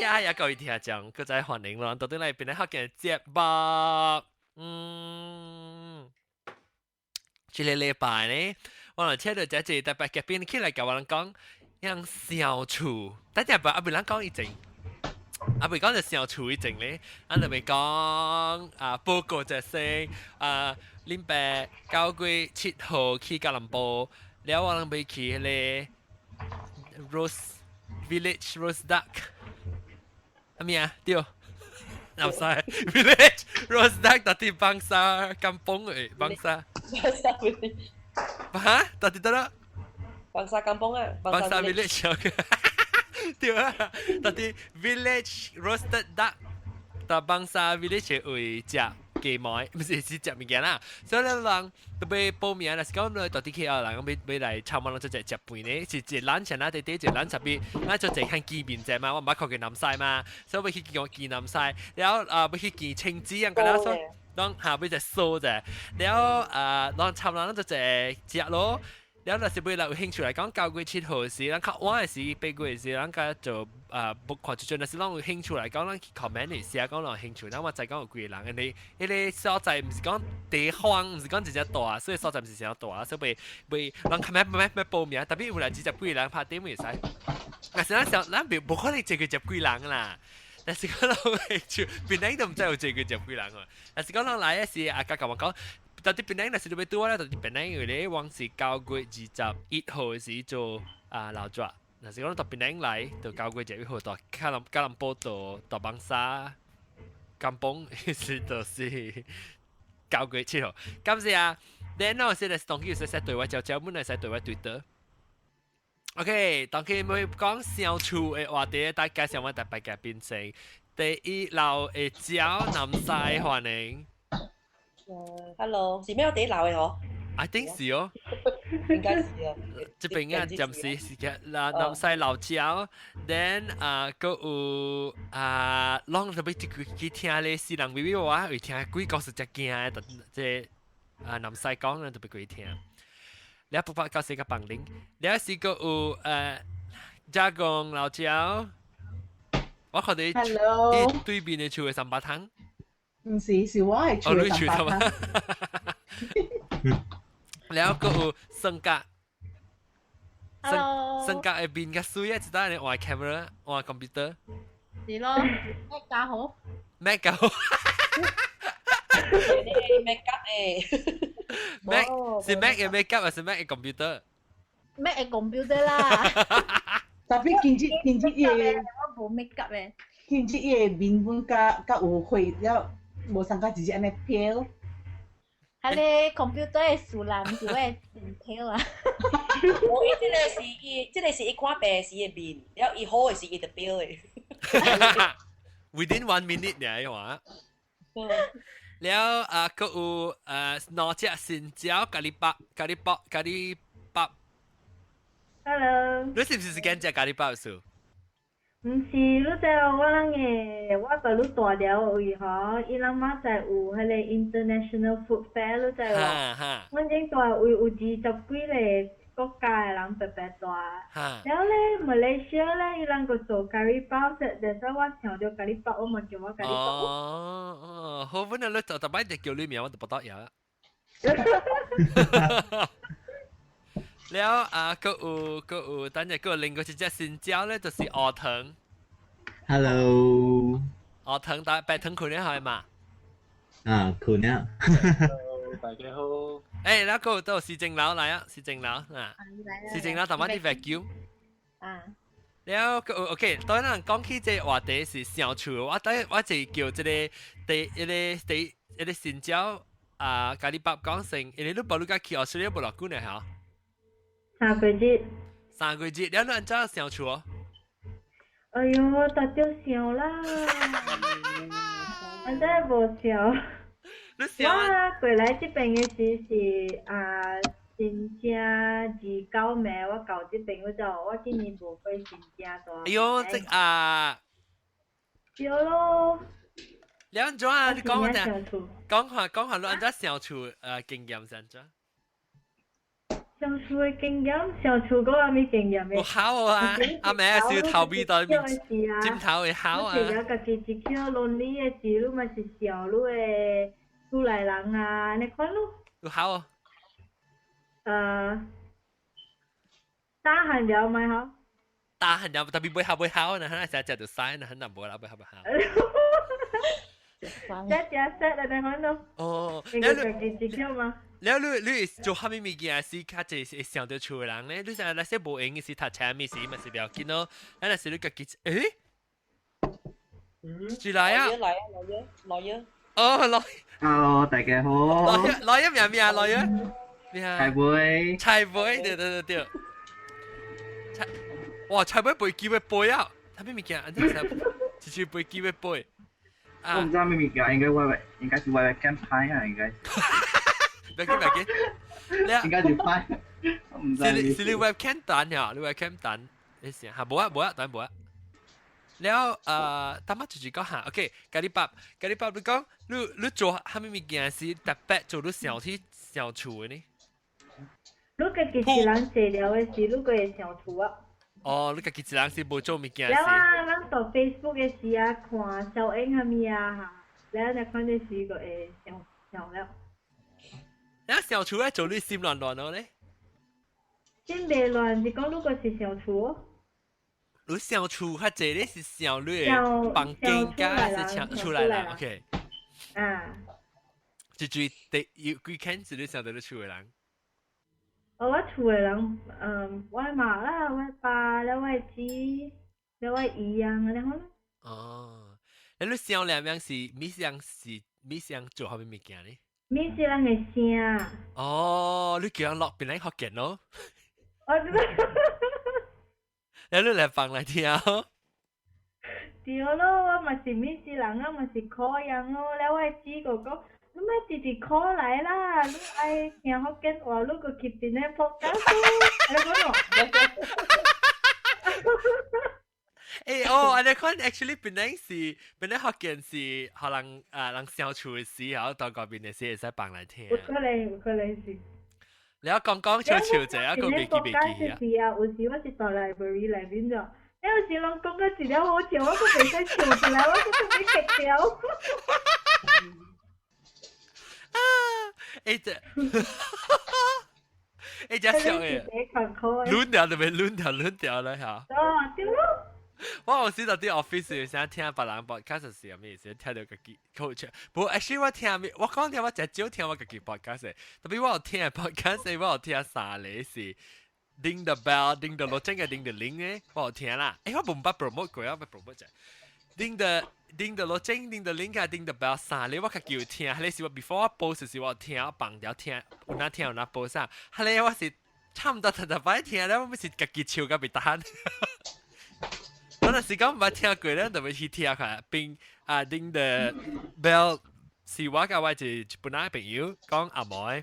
呀，各位聽眾，佢再歡迎啦，到底嚟邊咧學嘅節目？這個禮拜呢，我哋車到這次特別嘅邊起來教我哋講樣小廚，大家不俾人講一陣，不講就小廚一陣咧，我哋咪講報告就係林北9月7號去吉隆坡，แล้ว我哋咪去咧 Rose Village Rose Duck。Apa ya? Tio. Namsay village Rosdak tadi bangsa kampung bangsa. Bangsa village. Ha? Tadi tak? Bangsa kampung ah. Bangsa village. Tio. Tadi village roasted duck. Ta bangsa village 會食雞毛，唔是食物件啦。所以咧，人特別報名啦，是講咧到底去啊，人要來參觀咗隻食飯呢，是一攬錢啦，第一攬特別，咱就淨看見面啫嘛，我唔係靠近南西嘛，所以要去見南西，然後要去見青子咁啦，所以當下要隻酥啫，然後當參觀咗隻食咯。然後若是為了有興趣嚟講，9月7號時，咱較晚嘅時，8月嘅時，咱家就不看就若是咱有興趣嚟講，咱 comment 嚟寫講有興趣，咱我再講有幾個人，你個所在唔是講地方，唔是講直接大，所以所在唔是成大，所以未人 comment 報名，特別有來直接幾個人拍點會使，但是咱冇可能這個接幾人啦。但是講到興趣，邊個都唔知有這個接幾人喎。但是講到來嘅時，家講講。到底邊那時都要多咧，到底邊那個咧，往時9月21號時做勞作，但是講到邊那來，到9月21號到吉隆坡到邦沙金崩，是就是9月7號。咁是啊，然後現在當佢實對我就本來實對我Twitter。OK，當佢咪講小廚嘅話題，大家想我特別嘅變成第一樓嘅招南西歡迎。Hello，是咩我哋鬧嘅嗬 I think 是哦，應該是啊。這邊啊，暫時是嘅，嗱，南西老椒 ，then 個有啷特別去聽咧，是人 BB 話會聽幾個是只驚嘅，即南西講咧特別幾聽。你不怕教識個綁領，你是個有加工老椒，我覺得一對面嘅厝嘅300湯。唔是，是我係處理300湯。แล้วก็สังกัด Hello， สังกัดไอ้บินกับซุยจะได้ในออนแคมเมราออนคอมพิวเตอร์是咯，咩家好？แม็กกับ make up แม็ก是แม็กไอ้เมคอัพหรือ是แม็กไอ้คอมพิวเตอร์ 咩係 computer 啦？ 特別建設嘢，我冇 make up 嘅。建設嘢面本甲有會了，無相甲直接安尼飄。係你 computer 嘅數啦，唔是我嘅電條啊。我呢即係一塊白是嘅面，然後一號係一個表嘅。within 1 minute เนี่ยว่าแล้วก็นอกจากสินเจ้ากะลิปับ Hello， รู้สึก是跟只กะลิปับสู唔是，你知我人嘅，我個你大條位嗬，伊人馬在有迄個 international food fair，你知無？我正大位有20幾個國家嘅人白白大，然後咧馬來西亞咧，伊人個做咖喱包食，但係我聽到咖喱包，我咪叫我咖喱包。哦，好本來你特別叫你名，我都不得呀。แล้วก็等陣個另外一隻新椒咧，就是鵝藤。Hello。鵝藤大白藤佢咧係嘛？佢呢？大家好。誒，แล้วก็到市政樓嚟啊，市政樓啊，市政樓同埋啲 vacuum。แล้วก็โอเค，當然講起這話題是小廚，我就叫這個一個新椒咖喱包講成，你都冇你家去澳洲冇落過呢嚇3個月。3個月，แล้ว你真係小廚哦？哎呦，大雕笑啦！我真係無笑。你笑啊！我過來這邊嘅時是新正29尾，我到這邊嗰陣，我今年無飛新正大。哎呦，這有咯。你安怎啊？你講我聽，講下你安怎小廚經驗先啫。上厝嘅經驗，上厝嗰個咩經驗我嘅？考啊，阿妹是頭尾到面尖頭會考啊。你有家己一條倫理嘅事，你咪是小你嘅厝內人啊，你看咯。有考啊。打閒了咪好？打閒有，特別會考呢，可能成日就嘥呢，可能冇啦，會考。只啊，你看咯。哦，你家己一條嘛？แล้ว你做下面物件是較即係想到厝人咧，你成那些無用嘅是讀車咪是咪是不要緊咯，那是你家己誒，住來啊，哦來 Hello，大家好。來一名咩來啊？咩啊？菜杯。菜杯，對。哇，菜杯背機會背啊！睇咩物件？อันนี้是背機會背。我唔知咩物件，應該是 webcam 拍啊，應該。唔係嘅，應該是拍。我唔知。是你 webcam 彈呀？你 webcam 彈，你試下，冇啊，彈冇啊。แล้วตามมาจุดก็หาโอเคกะดิปับ你講你做下面物件是特別做到小ที่小厝嘅呢？你家己一人坐了嘅事，你個會上厝啊？哦，你家己一人是無做物件了事。啊，咱做 Facebook 嘅事啊，看小影下面啊嚇，了你看你是個會上了。แล้ว小厝咧做你心亂咯咧？先別亂，是講如果是上厝。你小厝較濟咧是小你房間加是出來啦 ，OK。啊。就最第有幾間是你想到你厝嘅人？我厝嘅人，我媽啦，我爸啦，我姊，了我姨啊，你看。哦，你小兩樣是咪想做下面物件咧？咪是人嘅聲。哦，你叫人落邊嚟學見咯？我知道。แล้ว你嚟放嚟聽哦。對咯，我咪是咪是人啊，咪是可人咯。了我姊個講，你咪直接 call 嚟啦，你愛聽福建話，你個去邊咧podcast，你講誒哦，我哋看 actually 本來學見是可能人相處嘅時候，到嗰邊嘅時會使放嚟聽。有可能是。你講笑啫，一個未記啊！是啊，有時我是在 library 裏邊咗，有時人講嘅字了好笑，我都未使笑出來，我都俾食掉。啊！誒，真笑誒！亂掉啦嚇！哦，對咯。我有時到啲 office 有時聽別人 podcast 時，有咩意思？聽到自己 coach。不過 actually 我講我真少聽我自己 podcast。特別我有聽 podcast，我有聽三類是 ding the bell、ding the 羅正嘅 ding the ling 咧，我有聽啦。誒，我唔捌 promote 過，我捌 promote 啫。ding the 羅正、ding the ling 加 ding the bell 三類我自己有聽。係你是我 before 我 post 時我聽，我放掉聽，有哪聽有哪 post 啊？係你我是差唔多特擺聽咧，我咪是自己笑到未得。我那時講唔捌聽過咧，特別去聽下並ding the bell 是我甲我一本來朋友講阿妹，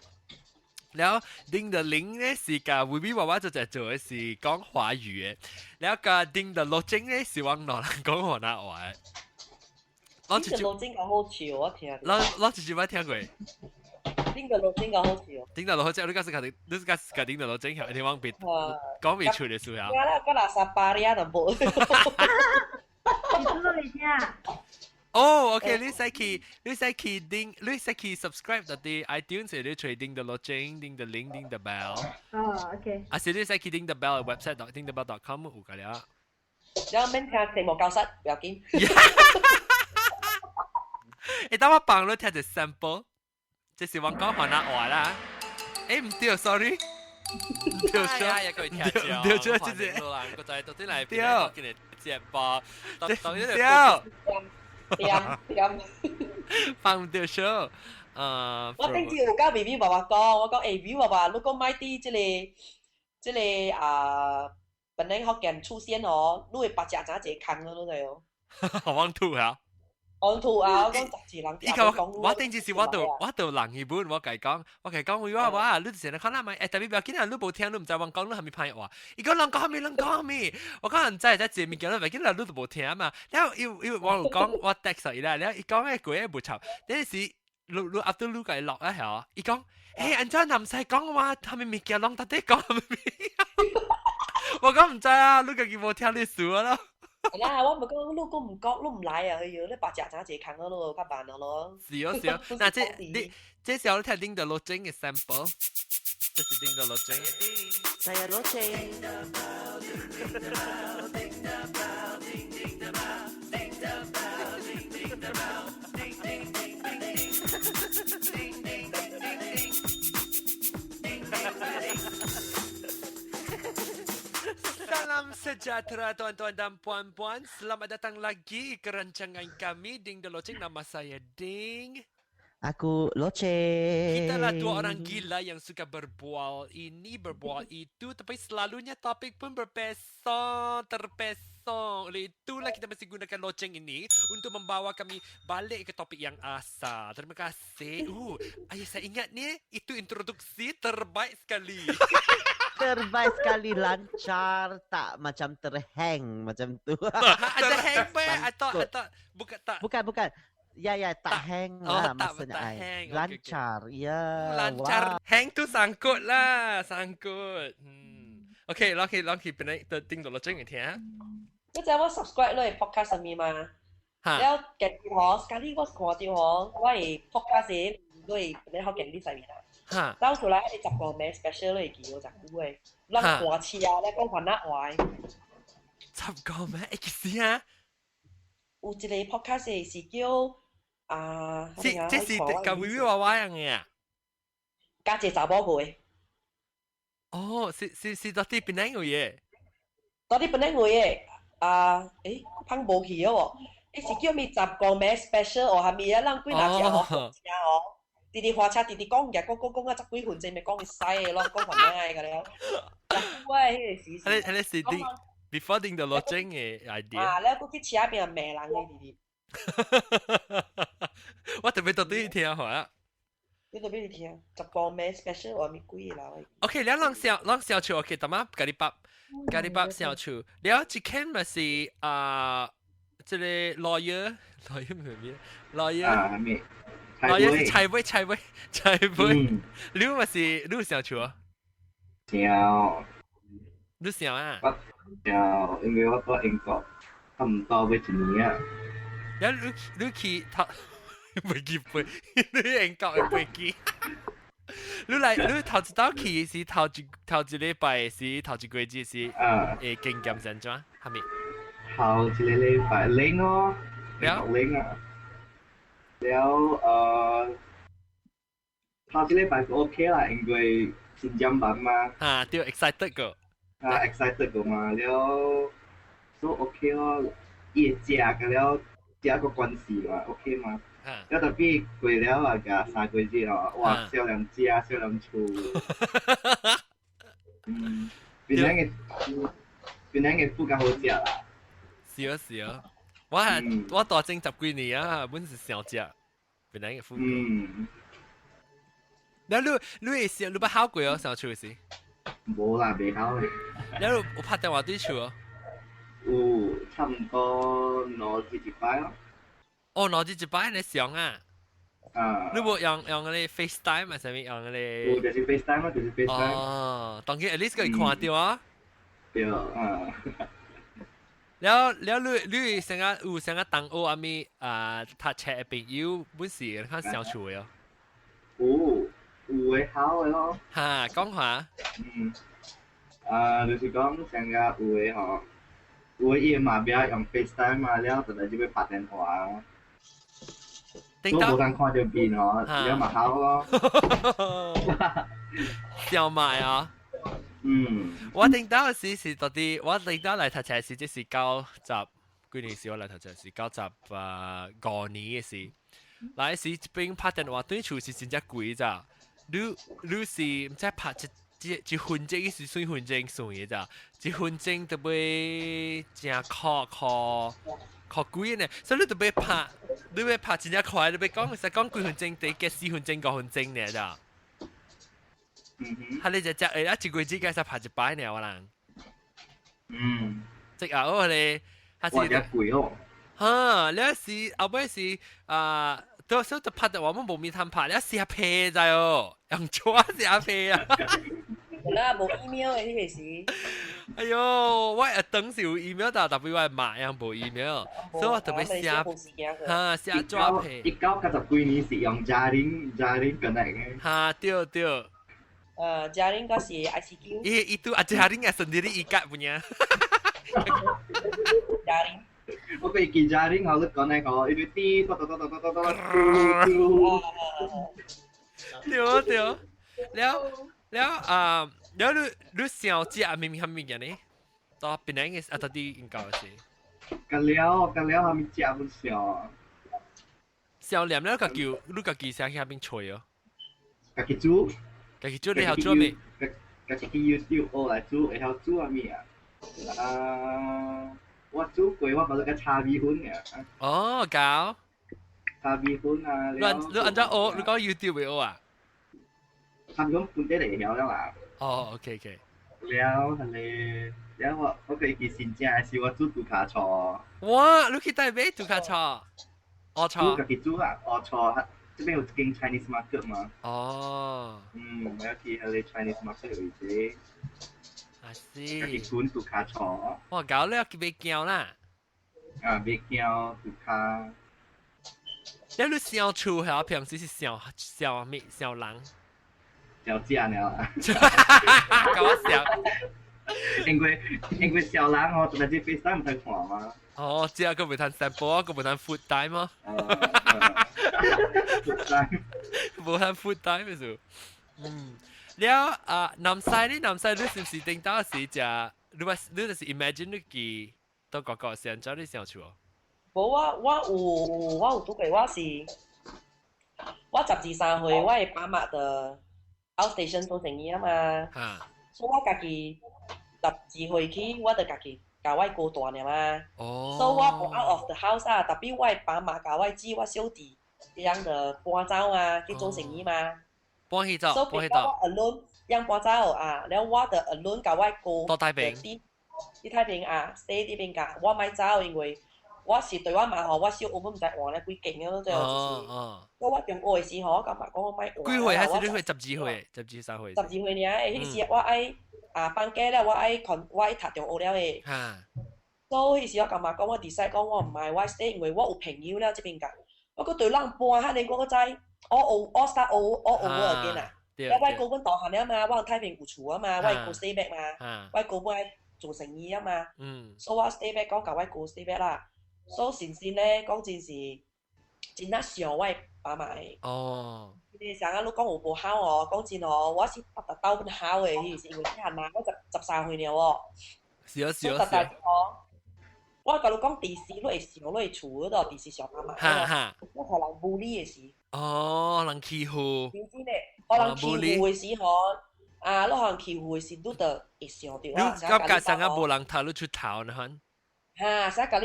然後 ding the ling 咧是甲微微娃娃做做嘅是講華語嘅，然後甲 ding the 羅正咧是往內人講河南話嘅。我直接羅正個好笑，我聽。我直接捌聽過。頂個羅正個好笑。頂到羅正，你講是甲頂到羅正，你往別講未出嘅時候。我啦，個垃圾巴黎啊，都冇。你知道你聽？哦 ，OK， 你使去 subscribe 到啲 iTunes， 你隨叮the 羅正、叮the link、叮the bell。哦 ，OK。啊，是你使去叮 the bell website dingthebell.com 有㗎啦。然後免聽題目教室，不要緊。誒，等我幫你聽隻 sample。這是我講河南話啦，誒唔對 ，sorry， 唔對咗，一句聽住，唔對咗，即係，個仔到底嚟對，見你直播，放唔對咗，我頂次有甲 BB 爸爸講，我講BB 爸爸，如果買啲即個本來福建出現哦，你會把隻仔一個坑咯，你哦。我want to 啊！on to 啊！我講雜誌人，依個我頂次是我到人日本，我計講，我你成日看啦咪，特別不要緊啊！你冇聽，你唔知我講你係咪派話？伊講人講係咪？我講人真係字面講啦，咪緊啦，你都冇聽啊嘛。然後要我講我 text 伊啦，然後伊講咩鬼嘢冇錯，但是你阿都你個落啊係伊講，安怎唔使講話，他們物件攏特地講，我講唔知啊，你個叫冇聽你數咯。啦，我咪講，你唔講，你唔來啊，佢要你白隻仔自坑咯，較辦咯。是哦是哦，嗱這時候你聽丁德羅精嘅 sample，這是丁德羅精。係啊，羅精。Salam sejahtera tuan-tuan dan puan-puan. Selamat datang lagi ke rancangan kami Ding The Loceng. Nama saya Ding. Aku Loceng. Kita lah dua orang gila yang suka berbual ini, berbual itu. Tapi selalunya topik pun terpesong. Oleh itulah kita mesti gunakan loceng ini untuk membawa kami balik ke topik yang asal. Terima kasih. Ayah saya ingat ni, itu introduksi terbaik sekali. Terbaik sekali, lancar, tak macam terhang macam tu. Ada hang atau Bukan. Ya, tak hang lah maksudnya. Lancar. Ya. Lancar. Hang tu sangkut lah, sangkut. Okay, laki benar ting dulu ceng ni ya. 嗰陣我 subscribe 咧 podcast 上面嘛，แล้ว近住我，sekali 我看到我係 podcast 嘅，都係你好近啲上面啦。到出來你十個名 special 都係叫我十句嘅，咱話詞啊，你講翻那話。十個名，幾時啊？有一個 podcast 是叫這是個微微娃娃樣嘅啊？加隻查某佢。哦，是到底邊兩個嘢？到底邊兩個嘢？碰無去喎，你是叫咪十個名 special 哦，係咪啊？咱幾若隻哦，直直花車，直直講嘅，講啊，十幾分鐘咪講佢使嘅咯，講翻咩嘅了。喂，迄個是啲 before 定到落正嘅 idea。啊，你嗰啲車邊係罵人嘅直直。我特別到底聽下啊。你特別聽，十個名 special 我咪貴啦。OK，你啷小處 OK，得嗎？咖喱爸小處，你一間咪是即係 lawyer 咩 lawyer 是柴威，你咪是你小處啊？小，你小啊？小，因為我到英國差唔多要一年啊。你去頭未記背，你英國嘅背記。你頭一道去是頭一禮拜是頭一個月是經驗成怎係咪？頭一個禮拜零咯，零啊，了頭一禮拜就 OK 啦，因為新疆版嘛。對 excited 個。excited 個嘛，了都 OK 咯，伊會食個了，食個關係嘛 OK 嘛。了特別過了啊，甲3個月咯，哇，少量食，少量厝。邊兩個富較好食啦。是啊，我大正10幾年啊，本是小食，邊兩個富。แล้ว你會試你不考過哦，小厝是？冇啦，未考嘅。แล้ว有拍電話對厝哦？有，差唔多攞一擺咯。哦，攞一擺你上啊？你冇用嗰啲 FaceTime 啊？上面用嗰啲？有，就是 FaceTime 咯，就是 FaceTime。哦，當然 at least 可以看到啊。對แล้ว你成日有成日當學阿咪讀冊嘅朋友本是看小厝嘅哦。有會考嘅咯。講下。就是講成日有嘅嗬，有嘅伊嘛邊用 FaceTime 嘛，了就嚟就要拍電話。都冇人看到面嗬，了嘛考咯。笑賣啊！我聽到是到底，我聽到嚟讀冊是即是90幾年時我嚟讀冊是95年嘅事。嗱時邊拍電話對厝是真正貴咋？你是唔知拍一分鐘是算分鐘算嘅咋？一分鐘就會正靠貴呢，所以你就要拍，你要拍真正快，你要講幾分鐘，得嘅4分鐘5分鐘呢咋？係你就一個月之間才拍一擺呢，我人。即係我哋，哇，真貴哦！你是後尾是到時候就拍到我們無面攤拍，你寫屁咋哦，用錯寫屁啊！啦，冇 email 嘅呢件事。哎呦，我等時有 email，但特別我係買樣無 email，所以我特別寫嚇寫抓屁。1990幾年是用家庭 connect 嘅。嚇對。家人嗰時 ICQ。Itu ajarin sendiri ikat punya. Jaring. Okay, jaring kalau connect kalau itu ti. 對。แล้วรู้เสียวจีอามีทำยังไงเนี่ยต่อเป็นยังไงตอนที่อินเก่าสิกันแล้วทำจีอามันเสียวแล้วแล้วก็คิวรู้ก็คิวเสียแค่เป็นช่วยอ๋อก็คิดจู้你好做咩？ก็คิด YouTube 哦嚟煮，然後煮啊咩啊？我煮過，我把那個叉米粉嘅。哦，搞。叉米粉啊！你按照學，你講 YouTube 會學啊？ทำ咁半啲嚟曉啦嘛。哦 ，OK。แล้วทะเลแล้ว我เคยกินสินแจ是我煮杜卡錯。哇，你去台北杜卡錯？我錯。煮嘅煮啊，我錯。這邊有間 Chinese market 嘛？哦。我要去迄個 Chinese market 位置。I see。去管杜卡錯。哇，搞了去別叫啦。別叫杜卡。你小厝係平時是小咩小人？小姐了啊！搞笑。因為小人哦，特別是 FaceTime 唔睇看嘛。哦，只係個唔通 sample，個唔通 food time 嗎？冇通 food time 嘅數。แล้วน้ำใสนี่是唔是定到時就你就是 imagine 你記到個成咗你想處哦？冇我有讀過，我12-13歲，我係爸媽的 outstation 做生意啊嘛，所以我家己12歲起，我就家己教我過大了嘛，所以我冇 out of the house 啊，特別我爸媽教我知我小弟這樣的搬走啊去做生意嘛，搬去走，所以我 alone 樣搬走啊，然後我的 alone 教我過到台北，去太平啊 stay 呢邊㗎，我咪走，因為我是對我媽吼，我小澳門唔知換咧幾勁咯，最後就是，我中學時吼，我感覺講我咪換。幾歲還是你歲12歲？12-13歲。12歲呢？迄時我愛放假了，我愛讀中學了誒。所以迄時我感覺講我 decide 講我唔係我 stay，因為我有朋友了這邊㗎。我佫對人搬，遐尼我知，我 start all over again 啊。我高本大漢了嘛，我太平有厝啊嘛，我係 go stay back 嘛，我高本做生意啊嘛。所以我 stay back 講教我 go stay back 啦。所以先先咧，講真是真係想我爸媽嘅。哦。你成日都講有無好哦，講真哦，我是特兜本好嘅，迄是因為啲人嘛，我13歲了喎。是啊。我甲你講第時，你會想你會厝嗰度，第時想爸媽。我互人bully嘅時。哦，人欺負。真真嘅，互人欺負嘅時吼，你互人欺負嘅時，你就會想到啊。你感覺成日無人頭，你出頭呢？成日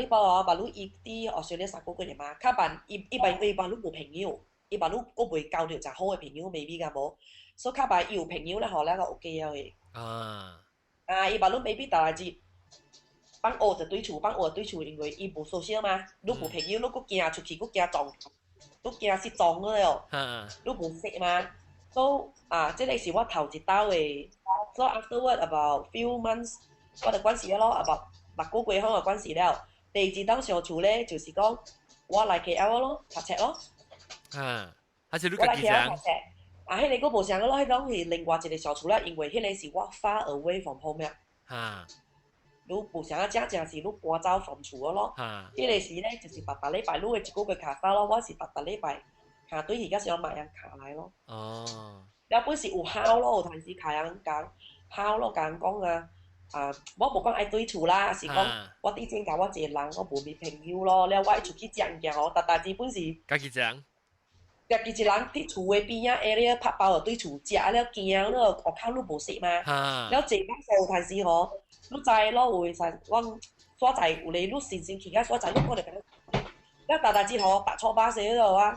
你報把你伊啲學校咧3個月嘛，較辦伊辦你無朋友，伊辦你個袂交到真好嘅朋友，maybe 㗎無，所以較辦伊有朋友咧，吼咧個 OK 嘅。伊辦你 maybe 大節幫學就對厝，因為伊無 social 嘛，你無朋友，你佫驚出去，佫驚撞，佫驚失蹤嗰了，你無識嘛，所以即個是我頭一道嘅，所以 afterward about few months， 我就關係咯 about。6個月後嘅關係了，第二檔相處咧，就是講我來 KL 咯，讀冊咯。還是你家己講？迄個無相咯，迄種是另外一個相處啦，因為迄個是我 far away from home 啊。你無相正是你搬走 from 厝咯。迄個時咧，就是逐禮拜你會1個月卡翻咯，我是逐禮拜卡對而家想買人卡來咯。了本是有效咯，有陣時卡人講效咯，甲人講啊。我無講愛對厝啦，是講我之前甲我一個人，我無咪朋友咯，了我出去食物件吼，但基本是家己食，家己一人佇厝誒邊仔 area 拍包就對厝食，了驚了學校你無識嘛，了坐巴士有陣時吼，你知咯，有陣我所在有咧，你先去甲所在，你可能講，了大節吼白錯巴士嗰度啊，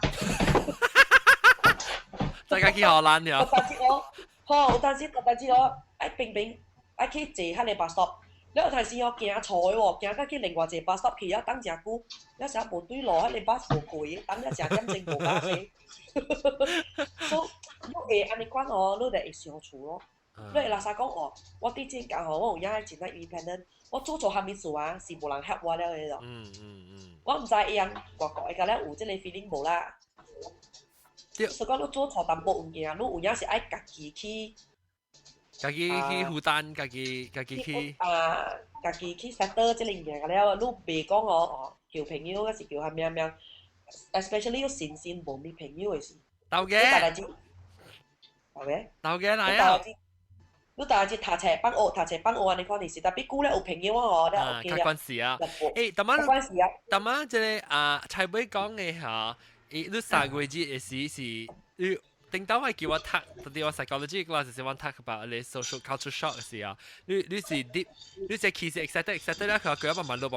大家去荷蘭了。有陣時我愛平平。愛去坐迄個巴士，你有陣時我行錯嘅喎，行到去另外一個 bus stop 去啊，等真久，有時候無對路，迄個 bus 無過，等咗成點鐘無巴士。所以你會安尼講哦，你就會相處咯。你會垃圾講哦，我啲錢講吼，我有影真係 independent，我做錯蝦米事啊，是無人help我了嘅咯。我唔知伊人個個個咧有即個 feeling 無啦。所以講你做錯淡薄物件，你有影是愛家己去。家己去負擔，家己去家己去 settle 即類嘢了，你袂講哦交朋友，還是叫下咩咩 ，especially 要新鮮無咩朋友嘅事。豆嘅，嚟啊！你大家讀冊幫學安尼講你是，特別久咧有朋友哦，咧 OK 啊。關事啊！誒，關事啊！特晚即係蔡妹講嘅嚇，你3個月嘅事是你。頂到係叫我讀，特別我 psychology class 時我讀 about 你 social culture shock 嘅時候，你是啲，你只 case excited 咧，佢話佢慢慢，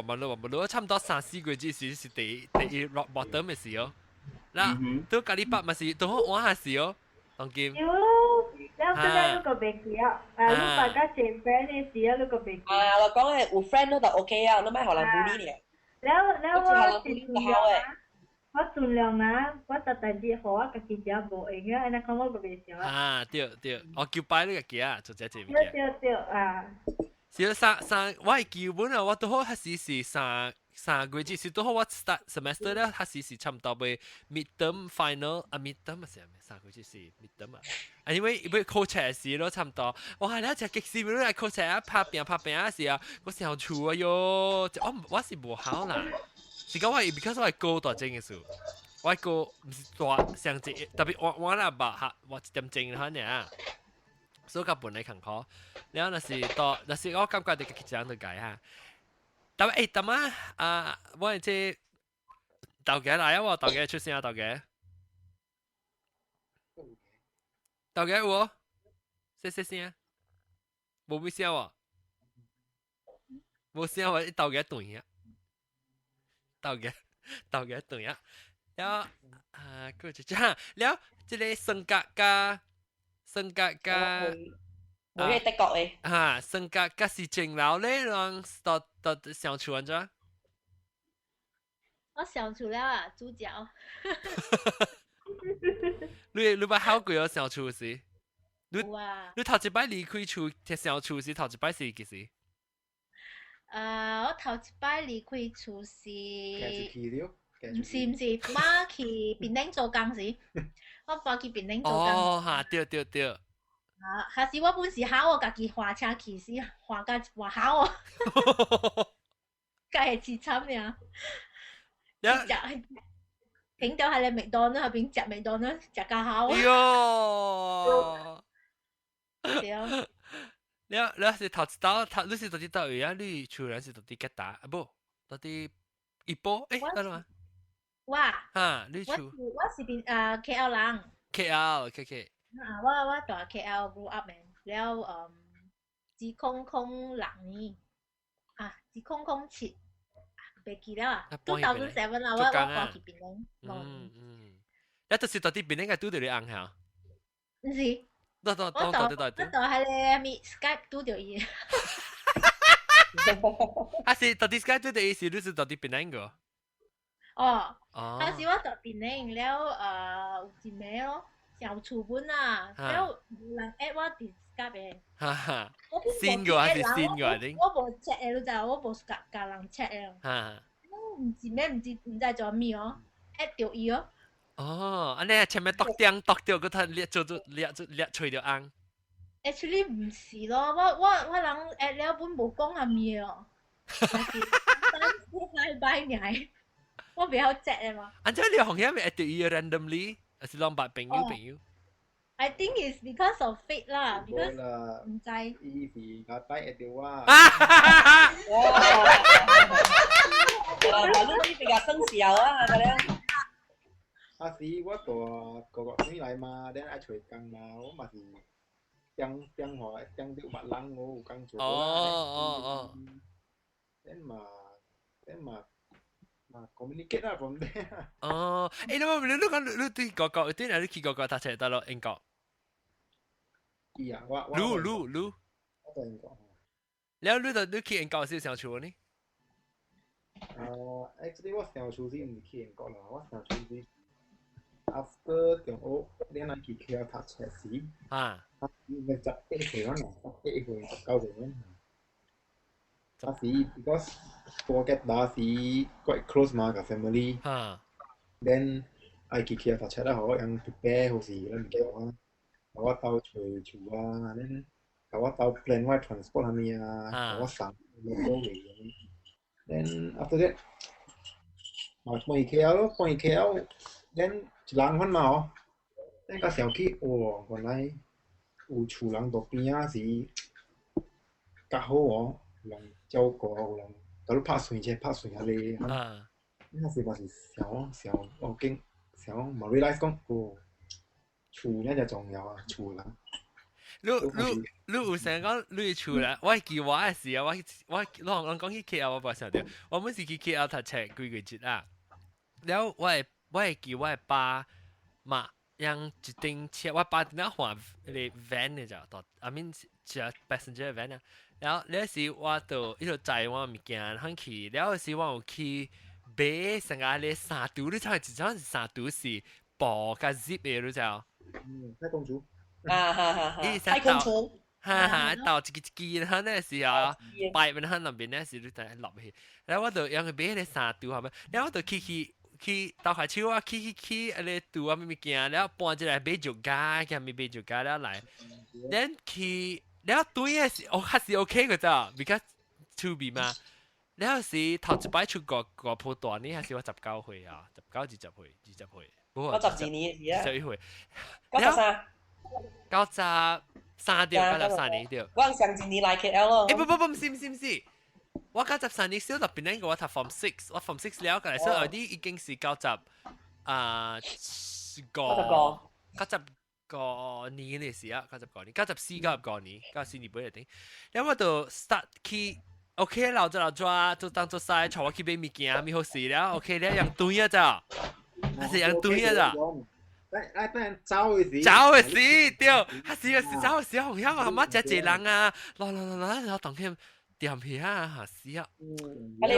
差唔多3-4個月時是第 rock bottom 嘅時候，嗱，都隔離8咪是都好玩下時候，當劍。有，แล้วก็ได้ลูกกับเบกกี้ลูกปากก็เจ็บแฟนนี่สิลูกกับเบกกี้เรา講係有 friend 都就 OK 啊，你咪學人 bully 你。แล้ว我是我盡量啦，我特地啲好啊，家己只無用啊，安尼講我個袂少啊。對，我叫擺你個機啊，做這物件。對啊。是三，我係基本啊，我都好，係是三個月，是都好，我 start semester 咧，係是差唔多被 midterm final 啊 midterm 啊，係咪3個月是 midterm 啊？因為要考試時咯，差唔多。我係咧只極時，你考試啊，拍病啊時啊，我時候錯啊喲，我是無考啦。是講我係 because 我係高大精嘅事，我係高唔是大上隻，特別我啦白嚇，我一點精嘅呢，所以佢本嚟勤考，然後那是我感覺你嘅這樣去解嚇。但係點啊？我係即豆嘅嚟啊！我豆嘅出聲啊！豆嘅我，聲聲，冇咩聲喎，冇聲喎，豆嘅斷啊！豆嘅對啊，แล้วก็จะแล้ว即係性格冇嘢的確誒。性格嘅事情แล้ว咧，讓到相處安怎？我相處了啊，主角。你把好過我相處時，你頭一擺離開厝相處時，頭一擺是幾時？我頭一擺離開厝是，唔是，媽去檳城做工時，我搬去檳城做工。哦，嚇，對。還是我本時考我家己花車去時，花甲話考我，家係自慘呀。頂到喺你麥當勞入邊食麥當勞食家好。喲。對啊。你是頭你是到底到位啊？你厝人是到底吉打啊？不，到底一波？得啦嘛？你厝？我是邊KL 人。KL。我大 KL grew up 嘅，แล้ว2006年2007，袂記了啊。2007啦，我搬去檳城。你就是到底檳城嘅拄到你紅下？唔是。我就喺你Skype 拄到伊。是到底 Skype 拄到伊是你是到底檳城個？當時我到檳城了有一暝咯，小厝本啊，了人 at 我啲 Skype 嘅。新個還是新個啊？我無 check 嘅，你知我無甲人 check 嘅。唔知咩唔知做咩哦 ，at 到伊哦。安尼前面剁掉，佢睇掠吹到紅。Actually 唔是咯，我人誒了本冇講下咩哦，但是拜年，我比較直啊嘛。安怎你紅嘢咪 at 到伊 randomly，還是兩百朋友？I think it's because of fate 啦，because 唔知。伊是我擺 at 到我。你呢邊嘅生時候啊，嗰啲。時我大個女來嘛，等愛找工嘛，我嘛是講話講到別人我有工做。等嘛 communicate 啦 from there。你講你對個對哪裡去個讀冊到咯英國？啊，我我在英國。แล้ว你去研究少上厝呢？actually 我上厝是唔去英國啦，我上厝是 after 中學，你嚟去 KL 讀冊時，讀11歲嗰陣，11歲19歲嗰陣。嗰時 because 我嘅打時 quite close 嘛，個 family。then 愛去 KL 讀冊啦，我用 prepare 好時啦，唔記得啊。我到厝啊，then 我到 plan 我 transport 係咪啊？我上local 嘅，then after that 嘛搬去 KL 咯，搬去 KL，then 一人份嘛哦，then 個小區哇，原來有厝人度邊啊是較好哦，有人照顧，有人到你拍算車拍算下你，那時嘛是想我經想冇 realize 講哦。厝呢就重要啊，厝人。你有成講你厝啦？我記我嘅時候，我講起 KL 我冇想到，我每次去 KL 讀冊幾個節啊。然後我係記我係爸嘛，用一頂車，我爸點樣換嚟 van 嘅就到，I mean 就 passenger van 啊。然後那時我就一路載我物件返去，然後時我有去買成個咧三度，你知係三度是布加 zip 嘅，你知道？太公主。太公主。到一然後那時候擺喺那邊那時你就落去，然後我就用佢買咧三度係咪？然後我就去到下手啊，去咧度啊物件，然後搬一來買竹架，佢咪買竹架แล้ว嚟，然後去แล้ว對嘅是我還是 OK 嘅咋 ，because to be 嘛。然後是頭一擺出個鋪段呢，係我19歲啊，19、20歲。我12年嘅事啊。12歲。93掉，93年掉。我上一年嚟 KL 咯。唔是。我93年小特別呢個我讀 Form 6，我 Form 6了嘅，所以我啲已經是90個年嘅事啊，90個年，94個年，94年半嚟定。然後我就 start 去。OK， 留咗就當做晒，坐我去買物件，咪好事了。OK，你用對啊咋？還是用對啊咋？走嘅事，對，還是個時走嘅時，紅香我媽只人啊，來，當天掂皮啊，嚇死啊！你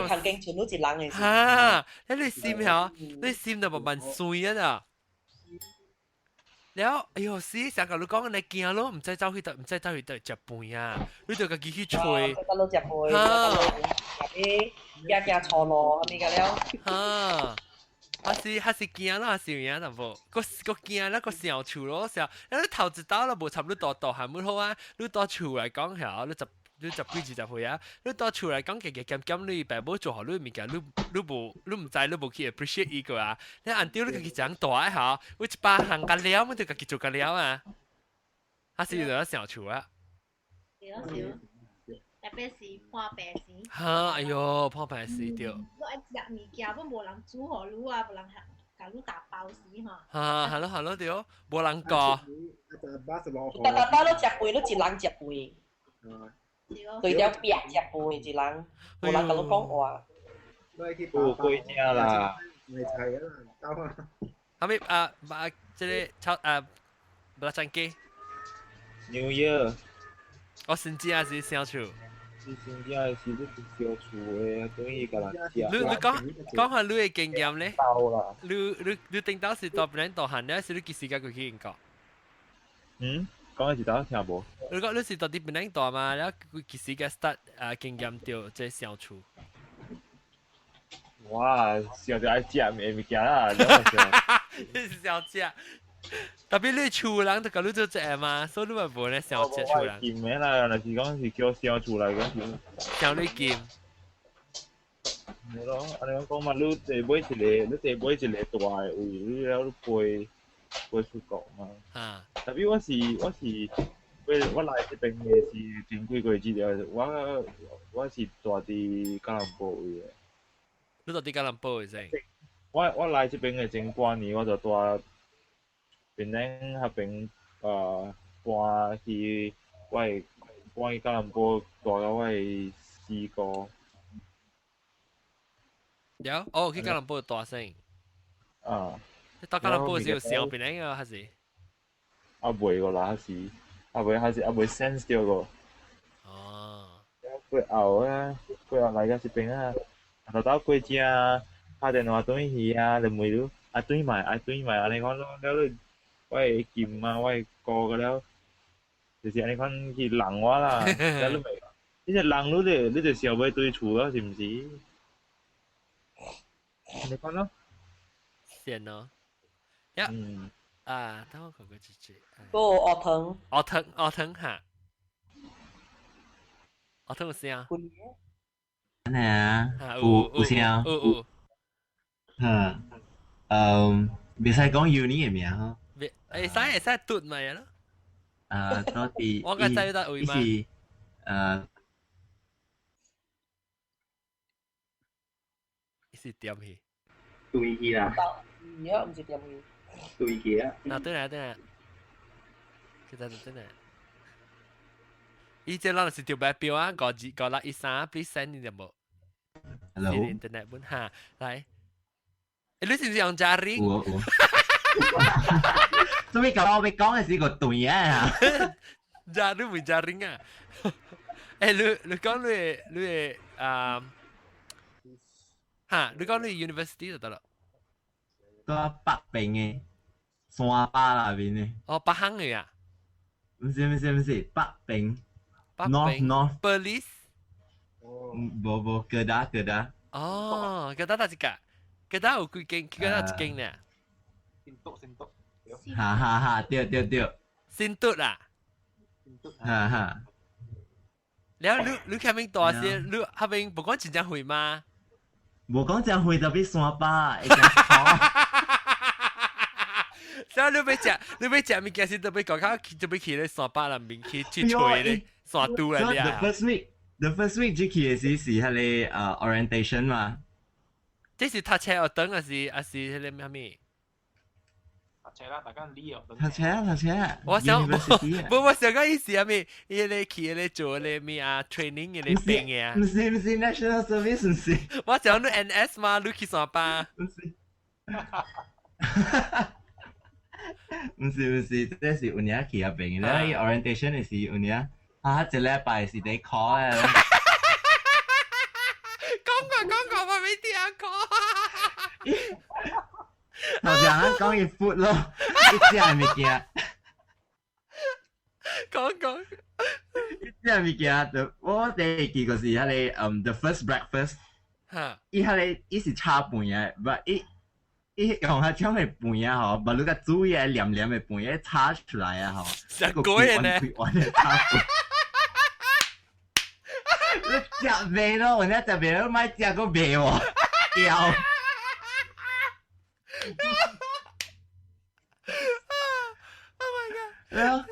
行徑全都一人嘅事。嚇，你心嚇，你心就慢慢碎啊咋？แล้ว哎呦สิ成個你講你驚咯，唔使走去到食飯啊，你就自己去吹。得咯食飯，行錯路咁嘅了。還是驚咯，還是樣淡薄，個驚啦，個小厝咯，你頭一刀都無差不多係冇好啊，你到厝嚟講係，你十幾20歲啊，你到厝嚟講嘅你爸母做好你物件，你唔知你無去 appreciate 伊個啊，你按掉你自己長大嚇，我一把行個了，咪就自己做個了啊，還是有小厝啊。特別是破病時。嚇！哎呦，破病時掉。我愛食物件，我無人煮好你啊，無人甲你打包時吼。嚇！係咯掉，無人教。大家都食飯，都一人食飯。對條壁食飯一人，無人甲你講話。有幾隻啦？咪係啊，交啊。後尾即係不拉真機。New Year。我甚至係是小厝。你真正係是小厝嘅，等於個人食。你講下你嘅經驗咧？到啦。你頂到是到邊度行咧？是你幾時間過去英國？講一道聽無？你講你是到啲邊度嘛？然後幾時間 start 經驗到即小厝？哇！小就愛食嘅物件啦，你是小食。特別你厝人就講你做隻嘛，所以你咪無咧小隻厝人。劍嘅啦，若是講是叫小厝嚟講是。小女劍。係咯，安尼講嘛，你第買一個大嘅位，你了你飛出國嘛。特別我來這邊嘅是前幾個月之了，我是住喺吉隆坡位嘅。你住喺吉隆坡嘅先？我來這邊嘅前半年我就住。邊咧嗰邊搬去吉隆坡住到我係4個。有去吉隆坡大聲。你到吉隆坡是有上邊咧個還是？未個啦，還是未 sense 到個。過後啊，過後嚟嘅食餅啊，頭頭過只啊，打電話對去啊，就每路對埋安尼講咯，แล้ว喂劍啊，喂過嘅แล้ว就是安尼講去人我啦，แล้ว你咪你隻人你就小尾對厝咯，是唔是？你講咯。先咯，呀，等我講個字字。個學堂。學堂嚇。學堂有聲。安尼啊，有聲。有。嚇，袂使講 uni 嘅名吼。會使讀咪咯。到底我個知道位嘛。是是點去？對去啦。而家唔是點去？對去啊。對啦。其實對啦。依隻人是條白標啊，513 please send 你有冇 ？Hello。internet 本嚇，嚟。你是唔是用 jaring？ 有。做咩咁我咪講嘅是個對啊？jaring 唔 jaring 啊？你講你嚇，你講你 university 就得啦。個北邊嘅山巴那邊嘅。哦，北坑嘅啊？唔是，北邊。North Perlis 無哥打哦哥打哪一個哥打有幾間哥打一間呢哈對新竹啦哈แล้ว你แค่เป็นตัวเสีย你係咪不講真正會嗎無講真會特別山巴所以你要食物件是特別講較特別去咧山巴內面去吹咧山都嚟呀。The first week 就去嘅是迄個orientation 嘛。這是讀冊學堂還是迄個咩咩？讀冊啦，大家理哦。讀冊。我想講意思係咩？伊個去個做個咩啊 training 個病嘅啊。唔是 national service 唔是。我想你 NS 嘛，你去山巴。唔是。唔是，這是有年去啊病啦。伊 orientation 係是有年。一禮拜是得 call 啊！講過，我未聽過。頭先咱講伊 food 咯，伊食物件。講。伊食物件，我第一記個是迄個the first breakfast。伊迄個伊是炒飯嘅，不伊用迄種嘅飯啊吼，不如個煮嘢黏黏嘅飯嘢炒出來啊吼。食過嘅呢？你食袂咯，我哋食袂咯，買食個袂喎，屌！แล้ว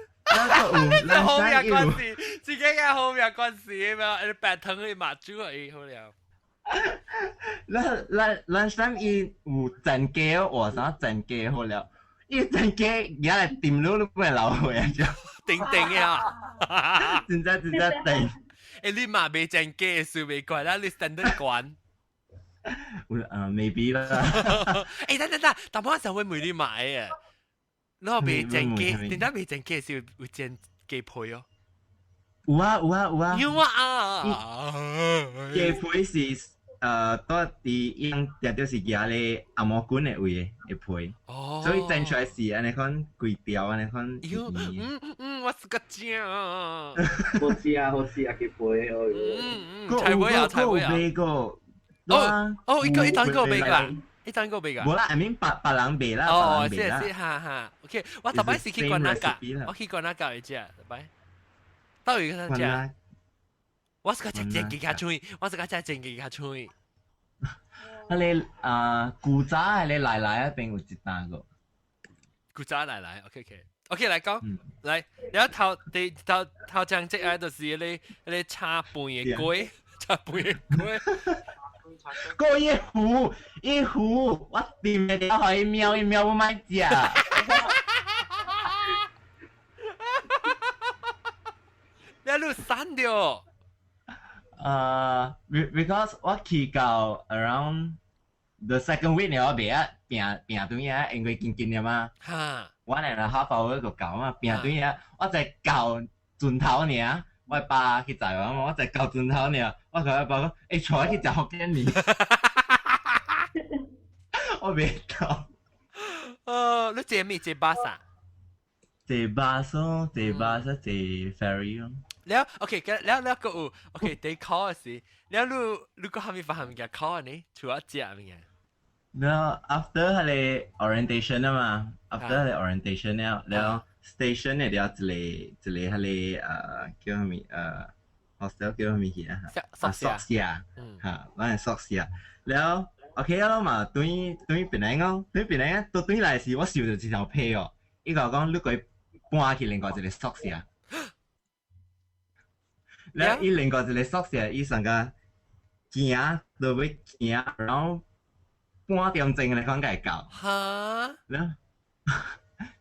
ก็有好命關事，自己嘅好命關事嘛，你白藤去麻豬而好了。lunchtime 伊有整雞哦，話啥整雞好了，伊整雞而家嚟掂咯，都唔係流血啊！定嘅啊！真真定。你嘛未正嘅數未怪啦，你 standard 關。maybe 啦。等，但我就會每年買啊。你話未正嘅，點解未正嘅是會正雞配哦？有啊。有啊！雞配是多啲樣就是夾咧阿毛管嘅位嘅配。哦。所以整出來是安尼講貴條，安尼講。我是個正。好吃啊，雞配哦。菜尾啊。味個。一陣個味㗎。一陣個味㗎。冇啦，I mean 白人味啦。哦，是，哈。OK，我特別是去關那個，我去關那個嚟食，特別。到底佢食？我是個食正雞腳脆，我是個食正雞腳脆。你古早你奶奶一邊有一單個。古早奶奶 ，OK，嚟講，嚟，然後頭將即係就是你炒飯嘅粿，個一壺，我掂嘅條可以瞄一瞄，我買食。你喺度刪掉？because 我去到 around the second week 呢，我未啊平對嘢，因為見嘅嘛。1.5 hour 個搞嘛，平對嘢，我就搞轉頭呢，我爸去载我在9钟頭呢，我同我爸講，坐去食福建麵，我未到。你坐咩？坐巴士啊？坐巴士咯，坐巴士坐 ferry 咯。แล้วโอเคแล้วก็โอเคได้คอสิแล้วลูกก็ทำมีฟังมีคอนี่ชัวร์เจ้ามีไงแล้ว after 係你 orientation 啊嘛 after 係 orientation แล้ว station เนี่ยเดี๋ยวจะเลย係你叫咩hostel 叫咩嘢啊？Soxia 嚇，嗰陣 Soxia แล้ว OK แล้ว嘛對邊個對邊個到對嚟時我笑到一條屁哦，伊個講你佢搬去另外一個 Soxia。แล้วอี另外一個宿舍，伊上個行到要行，然後半點鐘嚟講計到。哈？แล้ว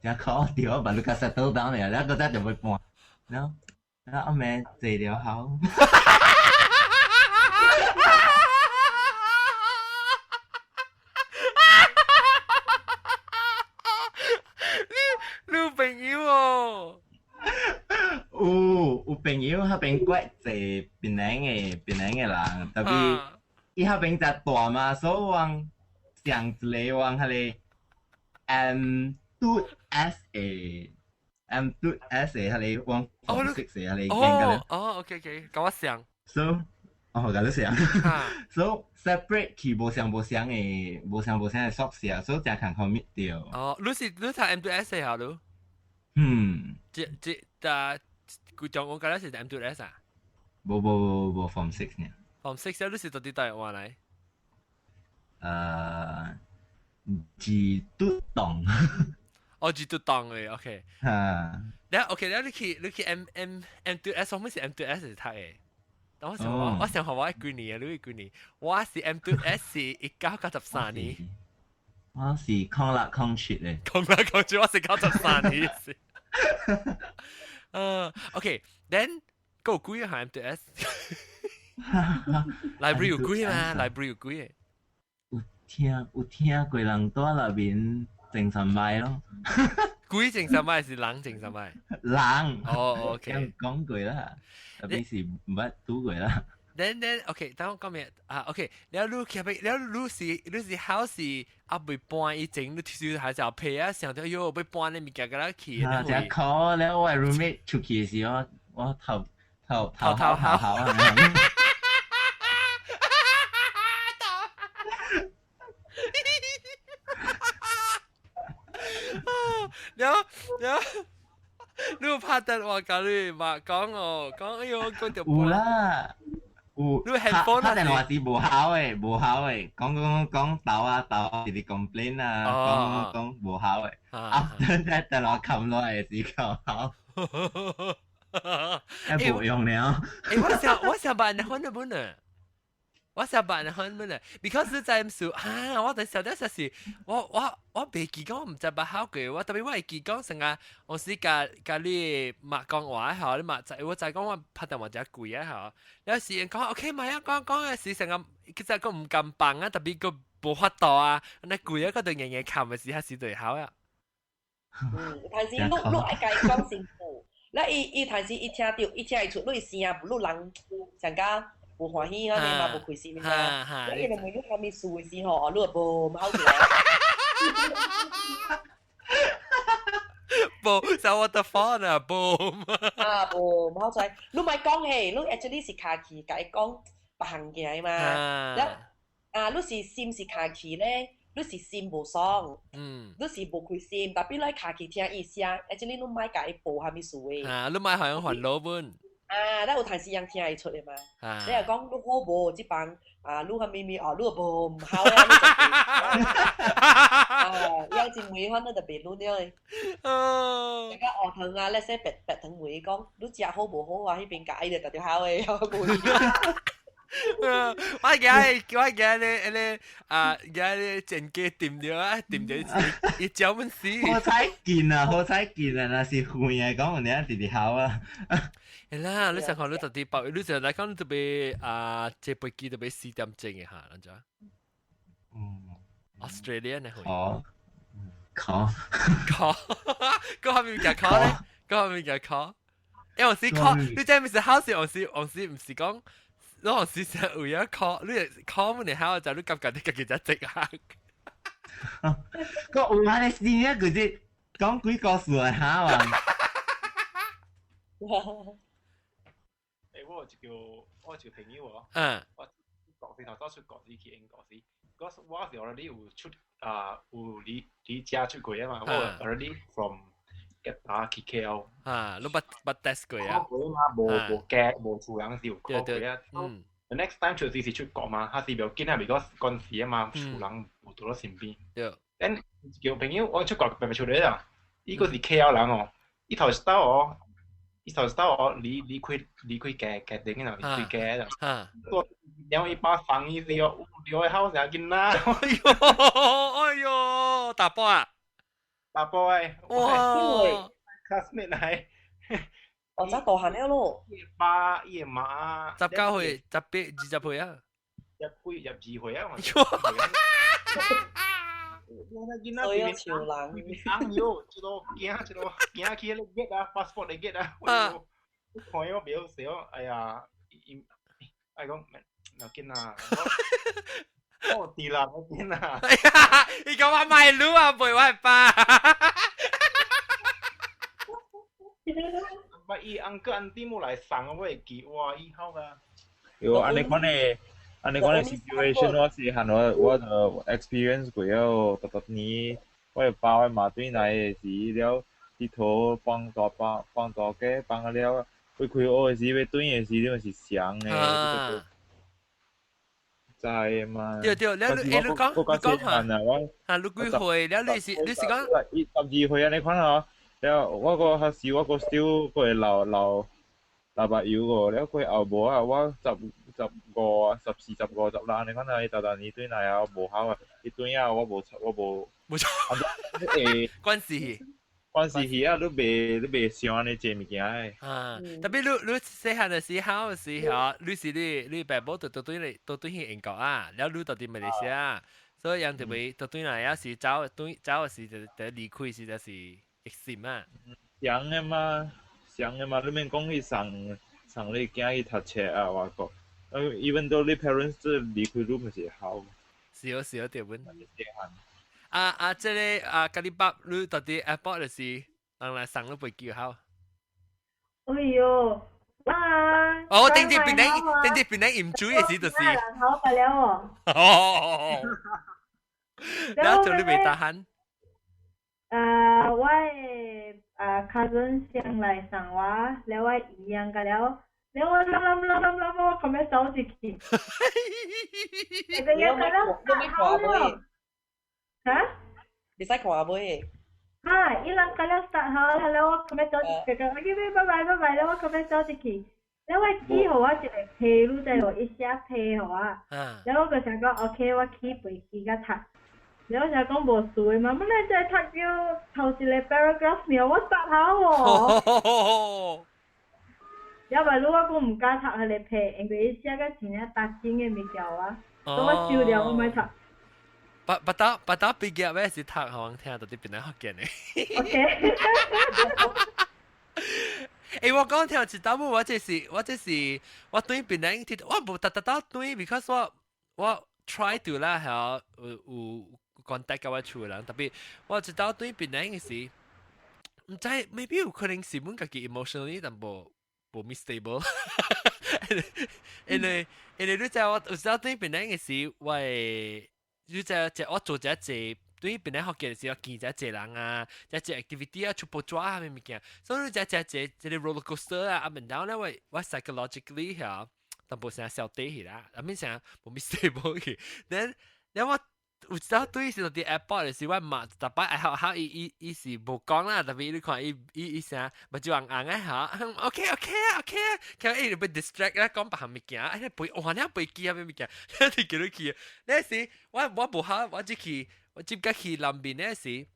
只考掉我把你個 settle down 嚟，แล้วก็จะ就會搬，แล้ว阿妹坐了好。你朋友哦。有朋友迄邊過坐檳榔嘅人，特別伊迄邊只大嘛，所以往上一個往迄個 M2SA 迄個往紅色色迄個見個咧。OK，跟我上。So，跟你上。So separate 去無相嘅宿舍，所以真看看搣掉。你睇 M2SA 下咯？佢仲我覺得是 M2S 啊？冇 Form 6呢。Form 6你是到底帶話嚟？自督檔。自督檔嘅 ，OK。แล้ว OK แล้ว你去 M2S 我唔是 M2S 係睇嘅。但我想話我係幾年啊？你幾年？我是 M2S 是1993年。我是06、07咧。07，我是93年。OK，then 嗰有幾個 M2S？ library 有幾嘛 ？library 有幾個？有聽過人住那邊正神賣咯。鬼正神賣是人正神賣？人。OK。講過啦，特別是唔捌拄過啦。then OK，等我講咩？OK，แล้ว你是考試被搬以前，你其實還是要配啊，想到喲被搬你物件個啦去。只考了我 roommate 出去嘅時候，我頭考。แล้ว你有拍電話教你嘛講哎呦嗰條有啦。你 handphone 拍電話是無效嘅，講鬥直直 complain 啊，講無效嘅。after that 電話冚落嚟時候好，冇用了。我想把你換咗本啊！我想把你換本啊 ，because 你在唔少我哋小啲時我未記講，我唔知把好嘅，我特別我係記講成個我是教你默講話嚇，你默就我就講我拍電話就攰啊嚇，有時人講 OK 咪啊講嘅事成個其實個唔咁棒啊，特別個冇法度啊，你攰啊嗰度日日冚嘅時候是最好啊。但是你愛甲伊講辛苦，那伊但是伊聽伊出你聲啊，不如人上加。無歡喜啊！你嘛無開心啊！你咪你後面輸嘅時候，你無好做。無，就我的 phone 啊，無好做。你咪講嘿，你 actually 是卡其，甲伊講別行嘅嘛。你是心是卡其咧，你是心無爽，你是無開心，但係你卡其聽意思啊 ，actually 你咪甲伊報下面輸嘅。你咪好像還老本。你有陣時人聽伊出嘅嘛？你又講你好無即幫你係咪咪你無唔好咧？有陣時可能就別亂咗。大家學堂啊，那些別堂會講，你食好無好啊？迄邊解就特別好嘅，有冇？我嘅你嘅正機掂咗啊，掂咗一招蚊死。好彩見啊，那是會嘅講，你一直好啊。係啦，你上學你特別爆，你成日嚟講特別這飛機特別4點鐘嘅嚇，諗住。Australia 呢？考，嗰下面嘅考咧，嗰下面嘅考。因為我是 call，你真係唔是考試，我是唔是講，你我是成為咗 call，你 call 你考就你感覺你自己就直行。個有安尼先啊，佢啲講幾個數嚟考啊。我有一個朋友哦，我國時頭走出國時去英國時，我是 already 有出有離家出過啊嘛，我 already from 去 KL。你捌 test 過啊？我嘛無厝人是有考過啊。The next time 出時是出國嘛，他是唔要緊啊，because 嗰時啊嘛，厝人無到咗身邊。Then 有朋友我出國咪出嚟啦，呢個是 KL 人哦，呢頭到我離開嘅頂啦，離開啦。然後把房意思哦，留喺後生見啦。哎呦，大波啊！大波誒，哇 ！classmate 嚟。我真大漢了咯。爸媽。19歲、20歲啊。12歲啊！所以潮人。生要，一路行去嚟 get 啊 ，passport 嚟 get 啊。看我表示哦，哎呀，哎講唔見啊，我地啦，唔見啊。哎呀，你講話賣路啊，背我爸。咪伊 uncle auntie 冇嚟送我會記哇，以後啊。有安尼款嘅situation，我是喊我experience 過了特年，我嘅爸我媽對來嘅時了，啲頭幫大嘅幫了，佢開學嘅時要對嘅時，你咪是想嘅。知嘛？對，你講下，你幾歲？了你是講12歲安尼款哦。了，我個學時我個 still 個留白油個，了佢後無啊，我14、15啦，你看啊，但你對嚟啊，無考啊，你對啊，我無，關係啊，你未想你做物件誒。特別你細漢嘅時候你是你爸母都對去英國啊，了你到啲馬來西亞，所以人哋會到對嚟有時走嘅時就離開時就是。exam 啊，想嘅嘛，你免講去送你囝去讀冊啊，外國，even though 你 parents 離開都唔是好。是對本。即個咖喱包，你到底 airport 嘅時，人來送都袂叫好。哎呦，哇！哦，頂啲邊頂鹽水嘅時就是。好不了哦。哦。然後做你未打鼾。我cousin 上來送我，แล้ว我一樣嘅了，แล้ว我諗我咁樣走住去。你咪掛妹。嚇？你使掛妹？一兩個了 start 好，แล้ว我咁樣走住去，OK，拜拜，แล้ว我咁樣走住去，แล้ว我記好我一個配路在我一下配好啊，แล้ว我就想講 OK，我去背記個讀。แล้ว我就講無事嘅嘛，乜你就係讀咗頭先嘅 paragraph 苗，我答下喎。因為如果我唔敢讀佢哋皮，因為寫個前日答經嘅物件啊，咁我笑了我咪讀。不打畢業咩是讀好聽到啲邊度學嘅呢 ？OK。我講聽一道我這是我對邊度我冇達對 because 我 try to 啦係有contact กับ我厝人，特別我知道對邊個是，唔知 maybe 有可能是阮家己 emotionally 但無 stable， 因為你知我知道對邊個是你知我做一隻對邊個學嘅時候見一隻人啊，一隻 activity 啊，出步抓啊咩物件，所以你只 roller coaster 啊 up and down 咧，我 psychologically 嚇，但無成小低去啦，啊面成無 stable 去，then 我。有時候對是到啲 airport 嘅時，我嘛特別愛學伊是無講啦，特別你看伊聲咪就硬嘅嚇 ，OK，佢伊被 distract 啦，講別項物件，哎背哇你背記啊咩物件，你叫你去，呢時我無考，我接去南邊呢時，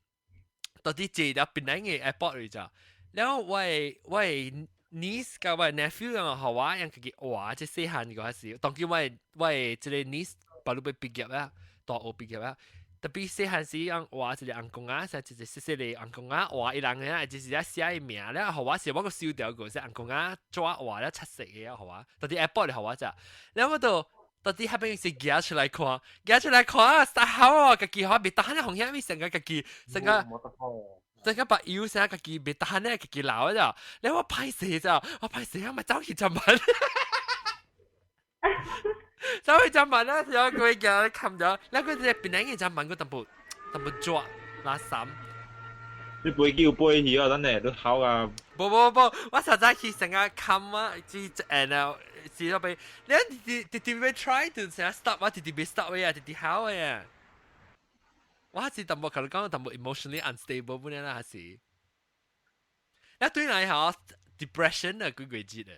到啲坐到邊嘅 airport 嚟咋，然後我niece 甲我 nephew 樣學話樣佢哇即細漢嗰時，當叫我即個 niece 把你被畢業啦。大學畢業啊，特別細漢時樣話一個翁公啊，實一細細個翁公啊，話伊人啊，就是一寫伊名咧，互我時我個燒掉個說翁公啊，抓話咧七色嘅，互我，到底 Apple 嚟互我咋，然後我到底後邊是夾出來看啊，實好哦，家己可別打咧紅嘢，咪成個家己成個把腰成家己別打咧，家己鬧咋，然後我拍死咋，咪走去浸問。走去就問啦，有佢嘅冚咗，แล้ว佢哋邊啲就問佢特別抓拉衫。你背叫背起啊，真係都好啊！不，我實在係成日冚啊，至誒至到俾你哋 try to 成日 stop 啊，哋 stop 嘅啊，哋好嘅啊。我係特別可能講特別 emotionally unstable 本嚟啦，係時。一對嚟嚇 depression 啊，幾節啊。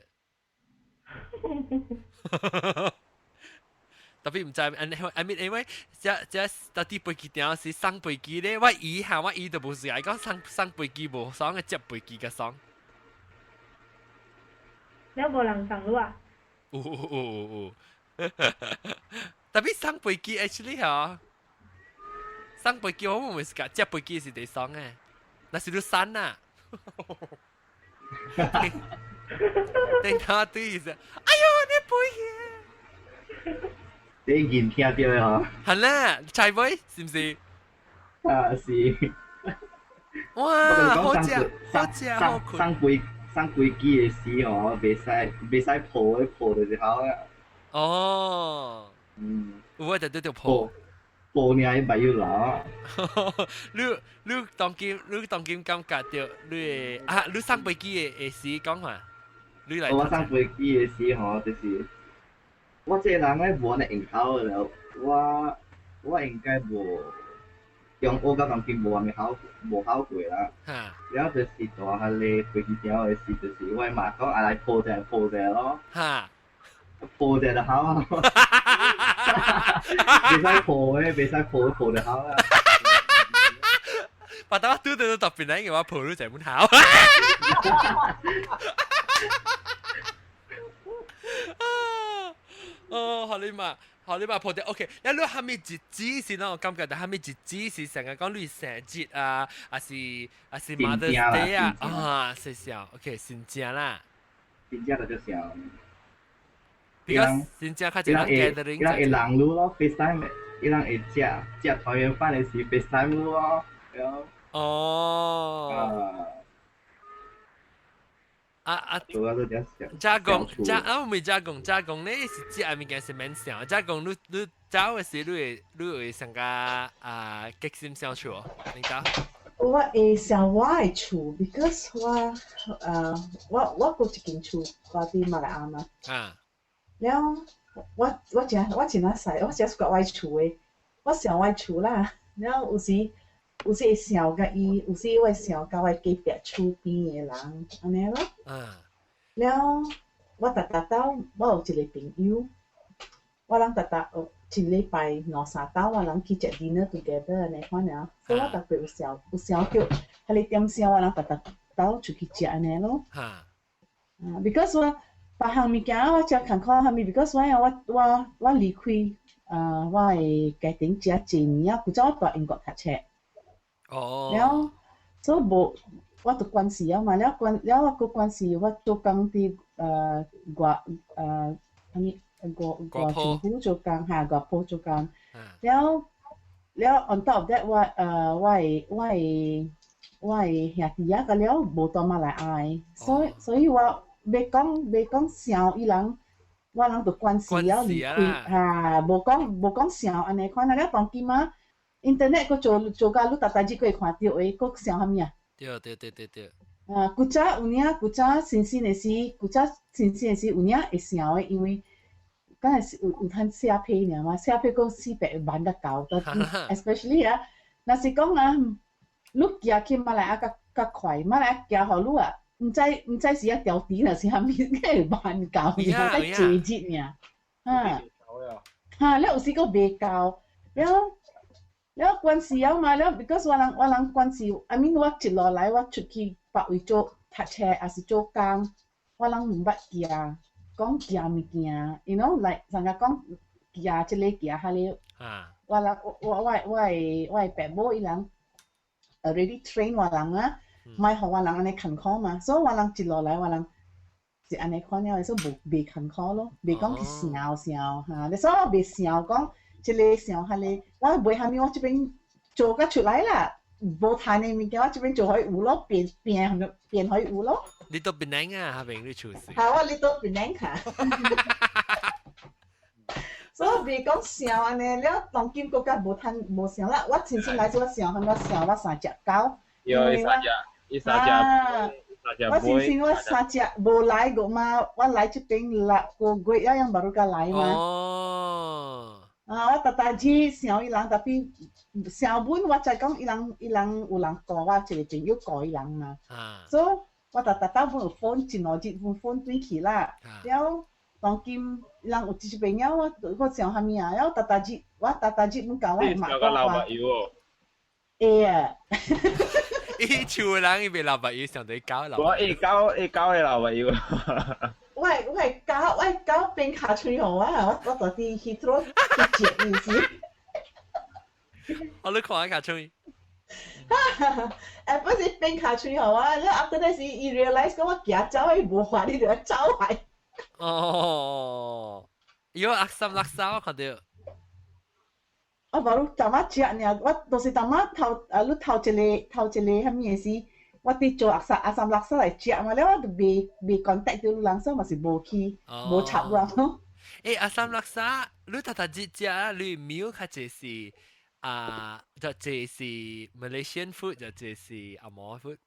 特別唔知，I mean 因為這到底飛機點是上飛機咧，我姨都冇事，係講上飛機冇爽嘅接飛機嘅爽。你有冇人上路啊？有。特別上飛機 actually 嚇，上飛機我唔會講接飛機是最爽嘅，那是你山啊。等他對一聲，哎呦你飛機！你見聽到嗬？係啦，柴妹是唔是？啊是。哇，好正，好酷。上飛機嘅時嗬，未使抱就好啦。哦。我就對抱。抱你係咪要攞？你當今感覺到你上飛機嘅時講話，你嚟。我上飛機嘅時嗬，就是。我這人咧冇人應考嘅了，我應該冇用我個當天冇考過啦。然後就是大下咧飛機條嘅事，就是我媽講嚟抱隻咯。抱隻就好啊！別使抱嘅，別使抱就好啦。把刀嘟到特別靚嘅話，抱到就滿好。哦，學你嘛破掉 ，OK。你係咪節子先咯？我感覺，但係咪節子是成日講你成節啊，還是 Mother's Day 啊？啊，是小 ，OK， 新疆啦。新疆就小。比較新疆較少人 gathering。伊人會人路咯 ，FaceTime， 伊人會食團圓飯嘅時 FaceTime 路咯。哦。主要是這樣想。加工呢是只係物件是免想，加工你走嘅時你會成個激心相處哦，你講？我會想我嘅厝 ，because 我嗰一間厝我喺馬來亞嘛。然後我真係細，我真係我嘅厝嘅，我想我嘅厝啦，然後有時會想甲伊，有時會想甲我隔壁厝邊嘅人，安尼咯。然後我有一個朋友，我人一禮拜2、3晝，我人去食 dinner together 安尼款爾，所以我特別有想叫迄個點聲，我人晝出去食安尼咯。because 我別項物件我真看看項物 ，because 我離開我嘅家庭真濟年啊，古早我在英國讀冊。然後所以無我讀關係啊嘛，然後我個關係我做工啲外政府做工嚇，外埔做工，然後 on top of that 我係兄弟啊，個了無到馬來亞，所以我未講笑伊人，我人讀關係啊離開嚇，無講笑安尼款，那個當今啊。internet 個做甲你大日個會看到誒，個想啥物啊？對。古早有影，古早新鮮嘅時有影會想誒，因為敢係有通寫批爾嘛，寫批講400萬個高，especially 啊，若是講啊，你行去馬來亞較快，馬來亞行互你啊，唔知是一條底若是啥物，計萬高，然後再坐日爾，你有時個未高，了關係啊嘛，了 because 我人關係 ，I mean 我一落來我出去別位做讀冊，還是做工，我人唔捌行，講行物件 ，you know like 人家講行即個行迄個，我人我爸母伊人 already train 我人啊，咪互我人安尼看考嘛，所以我人一落来我人是安尼看了，所以袂看考咯，袂讲去笑哈，你所以我袂笑讲一个笑遐个，我袂虾米我这边做甲出来啦。无睇你物件，我这边做可以有咯，變可以有咯。你都變靚啊，下邊你廚師。係我你都變靚下。所以別講笑安尼，你當今國家無笑啦。我親身來說，我笑我3隻狗。有伊3隻。我親身我3隻無來過嘛，我來這邊個月要用baru ka來嘛。哦。我特地笑伊人，特別笑本我就講伊人有人教我一個朋友教伊人嘛，所以我特本有phone前兩日有phone對起啦，了當今伊人有一朋友我笑蝦米啊，了特地本教我罵我話。會啊！伊厝人伊袂老白油上對搞老。我搞會老白油。我搞變卡吹好啊！我特地去做去接意思。我你看卡吹。不是變卡吹好啊！你 after that 時，伊 realize 講我行走伊無法，你就走來。哦，有阿三拉沙我看到。我冇當晚食呢，我到時當晚你頭一個蝦米事。我哋做阿三垃圾嚟食嘛，了我就未 contact 到人，所以咪是無去無插入咯。阿三垃圾，你特食你苗較濟是就濟是 Malaysian food， 就濟是阿摩 food。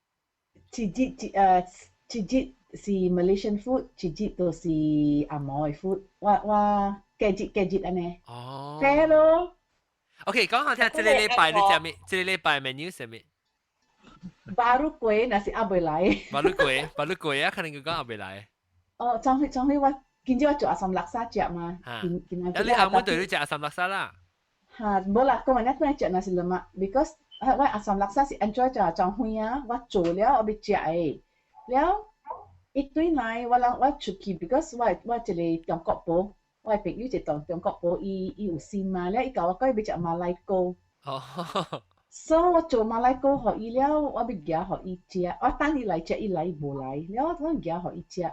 一日是 Malaysian food， 一日都是阿摩嘅 food。我幾日安尼。哦。係咯。OK， 講下聽，這個禮拜你食咩？這個禮拜 menu 係咩？baru kue nasi abai lai. baru kue啊，可能佢講阿未來。哦，張輝我今朝我做阿三laksa 食嘛。你啱啱對你食阿三laksa啦。嚇，冇啦，今日咧都係食 nasi lemak because 我阿三laksa 是 enjoy 就張輝啊，我做了我要食誒，了一對來我出去 because 我一個中國婆，我朋友一個中國婆，伊有先嘛，了伊教我講要食馬來糕。哦。所以我做馬來糕給伊了，我要夾給伊食。我等伊來食，伊來無來，了我夾給伊食。了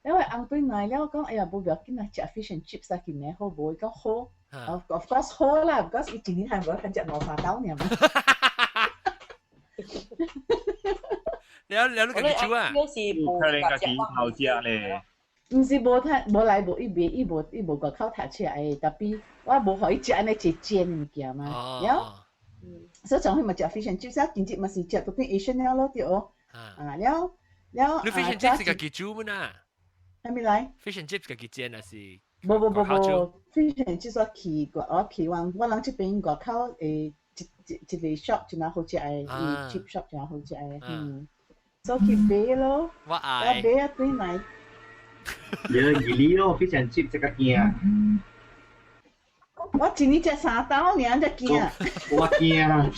我紅對來了，我講哎呀，無要緊啊，食 fish and chips 啊，見咩好無？伊講好，of course 好啦 ，because 伊一年係無肯食兩三刀呢嘛。了你自己煮啊？可能自己頭食咧。唔是無來無伊無個口讀出來，特別我無給伊食安尼一煎物件嘛，了。所以就去咪食 fish and chips 啊，今日咪是食到啲 Asian 了咯，對哦。了。你 fish and chips 係自己煮咩啊？係咪嚟 ？fish and chips 自己煎還是？冇 fish and chips 我去我諗這邊外口一個 shop 就蠻好食嘅，cheap shop 就蠻好食嘅，所以去買咯。我愛。買啊對嚟。有2咯 fish and chips 這個驚。我一年食3刀，你安只驚？我驚啊！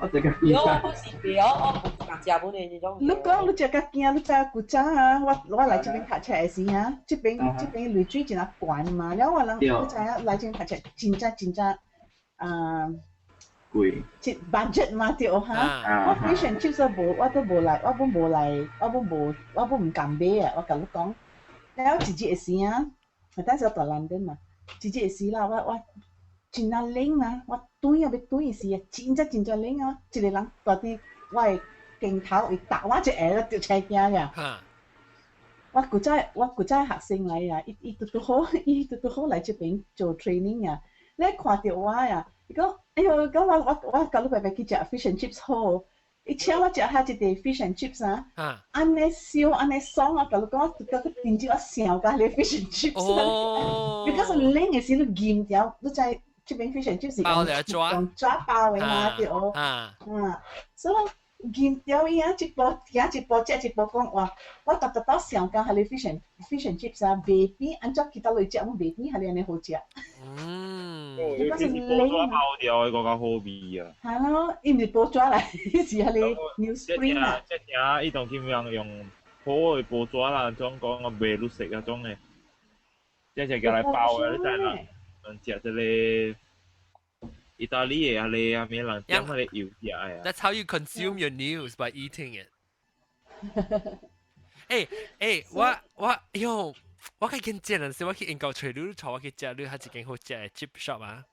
我這個驚。我不是別我不敢食本嚟呢種。你講你這個驚，你知古早啊？我來這邊讀冊嘅時啊，這邊濾水真係貴嘛，然後我諗你知啊，來這邊讀冊真貴。budget 嘛對哈。我 fish and chips 我都無來，我本唔敢買啊！我同你講，然後一日嘅時啊，但是我大London嘛。一日時啦，我真係冷啊！我對啊，要對時啊，真係冷啊！一個人到底我係鏡頭會打我一下就車驚嘅。我古早學生嚟啊，伊都好嚟這邊做 training 啊！你看到我啊，伊講哎呦，講我教你白白去食 fish and chips 好。伊請我食下一個 fish and chips 啊，安尼燒安尼爽啊！教你講我點知我想加你 fish and chips 啊，because 冷嘅時你鹽條，你知這邊 fish and chips 用抓包嘅嘛，對哦，所以鹽條伊啊一步食一步講哇，我特想加你 fish and chips 啊，未比按照其他類食我未比係你安尼好食。嗰是冷啊！包掉嗰個好味啊！係咯，伊唔是包抓嚟，是係你 New Spring 啊！即係伊當點樣用好嘅包抓啦，種講我未滷食啊種嘅，即係叫嚟包嘅，你真係能食即係意大利嘅你啊，咩人點佢哋油食嘅 That's how you consume your news by eating it. 我可以見見人時，我去英國除咗坐，我去食咗係一間好食嘅 chip shop 啊。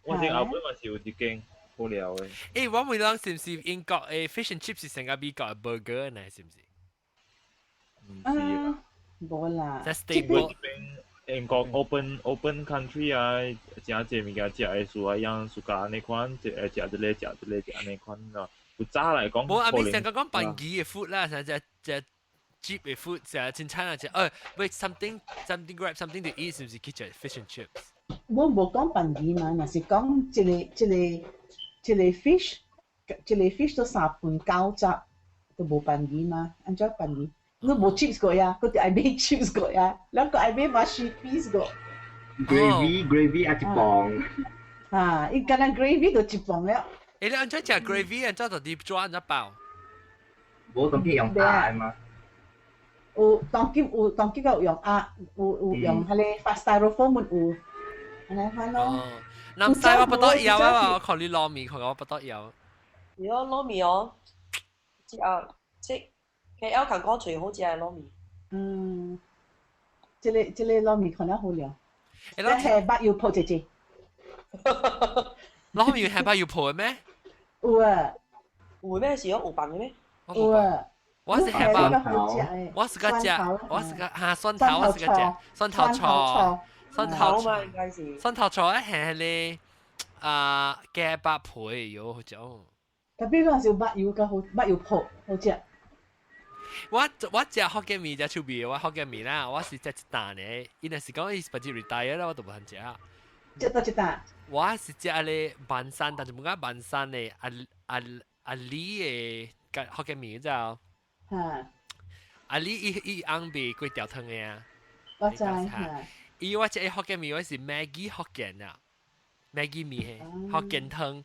我哋後尾咪是有一間好料嘅。我問你，是唔是英國嘅 fish and chips 是成個美國嘅 burger 呢？是唔是？唔知啊，冇啦。That's stable。英國 open country 啊，真濟物件食嘅數啊，樣數家呢款，食一咧呢款啊。有早嚟講，冇阿咪成個講本地嘅 food 啦，成隻 cheap 嘅 food 成日正餐啊，只wait something grab something to eat 是唔是叫做 fish and chips？ 我冇講本地嘛，那是講一個 fish 都3分9隻，都冇本地嘛，按照本地。你冇 chips 過呀，佢哋愛買 chips 過呀，兩個愛買 mushy peas 過。gravy 啊一磅。啊，伊干那 gravy 都一磅了。你按照食 gravy， 按照就碟裝一包。冇當機用大嘛？有當機有用有用迄個 fast styrofoam 有，安尼款咯。南西我不得有啊，我看你糯米，看我不得有。如果糯米哦，即 KL 近嗰最好食係糯米。即個糯米可能好料。你係把要泡姐姐。糯米係把要泡嘅咩？有啊。有咩事有飯嘅咩？有啊。我是係把，我是個食嚇蒜頭，我是個食蒜頭菜，蒜頭菜係你嘅白皮有好種。特別嗰陣時白油嘅好，白油泡好食。我食福建麵就出味，我福建麵啦，我是食一啖嘅。伊若是講伊不至 retire 啦，我都無通食。食到一啖。我是食咧萬山，但係冇講萬山嘅阿里嘅福建麵就。阿里伊紅味粿條湯嘅啊。我知嚇。伊我食福建麵，我是 Maggi 福建啊 ，Maggi 麵嘅福建湯，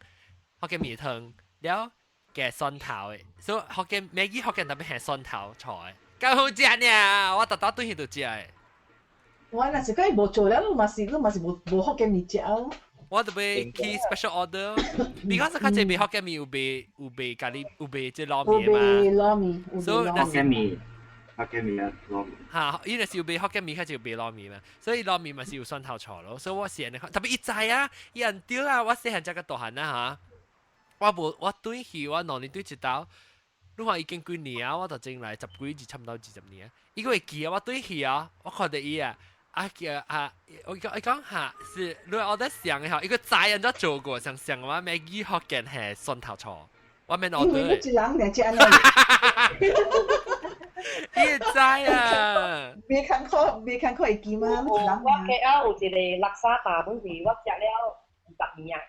福建麵湯了。嘅蒜頭嘅，所以福建Maggi福建特別係蒜頭菜，咁好食呢！我特登對佢度食嘅。我那是佢冇做了，你嘛是冇福建麵食咯。我特別 key special order，because 佢這邊福建麵有備咖喱，有備即糯米嘛。有備糯米，所以福建麵啊糯米。嚇，伊若是有備福建麵，佢就有備糯米嘛。所以糯米咪是有蒜頭菜咯。所以我成日特別一知啊，伊人丟啦，我細漢只個大漢啦嚇。我對佢，我兩年對一道，你話已經幾年啊？我就正嚟10幾至差唔多20年啊！伊個會記啊！我對佢啊，我看到伊啊，我講下是，你話我在想嘅嚇，一個仔人都做過，想我Maggi福建係蒜頭菜，我免我對。一人兩隻啊！伊個仔啊！未看過會記嗎？我 KL 有一個垃圾嘛，本時我食了20年啊。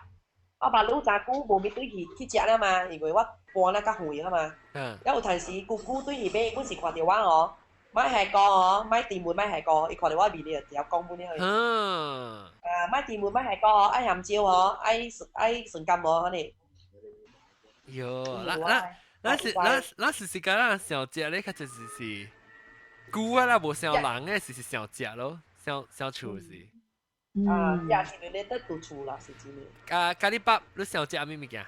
我爸老早久無咪對去食了嘛，因為我搬了較遠啊嘛。有陣時姑姑對去買，嗰時看到我哦，買下個哦，買電門買下個，伊看到我面咧就講本咧去。買電門買下個，愛鹹椒哦，愛筍柑哦，安尼。喲，那是個咱小食咧，佢就是久啊啦，無小人嘅是小食咯，小廚是。假是你得到厝啦，是真嘅。咖喱包，你想食咩物件？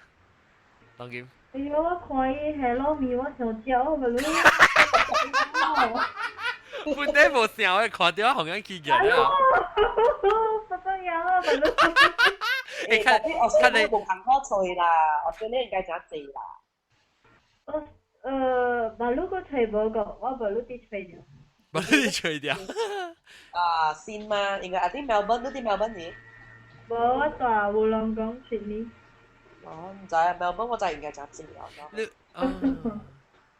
當今。哎呦，我看伊係糯米，我想食，我咪你。本地無想嘅，看到我紅眼起嘅啦。不得了啊！你看你冇行多脆啦，我覺得你應該真濟啦。馬路個吹無個，我馬路啲吹咗。把你吹掉。先嘛，應該阿啲 Melbourne 嗰啲 Melbourne 嘢。冇，我住烏龍崗 Sydney。唔知啊 ，Melbourne 我真係應該真濟啊。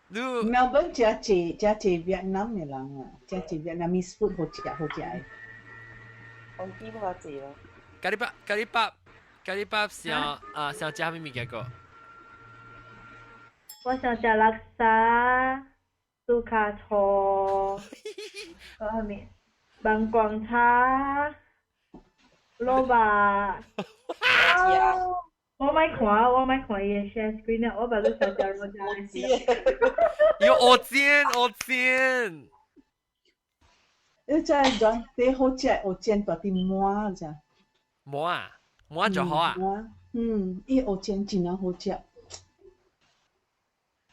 你 Melbourne 真係越南嘅人啊，真係越南 Miss food 好食。我基本上濟咯。咖喱包想食咩物件個？我想食laksa。蘇卡錯，嗰係咩？棒光茶，蘿蔔。我咪看伊嘅 share screen 啊！我把你想食我就嚟食。有蚵煎。你真係講你好食蚵煎到啲滿咋？滿滿就好啊。伊蚵煎真係好食。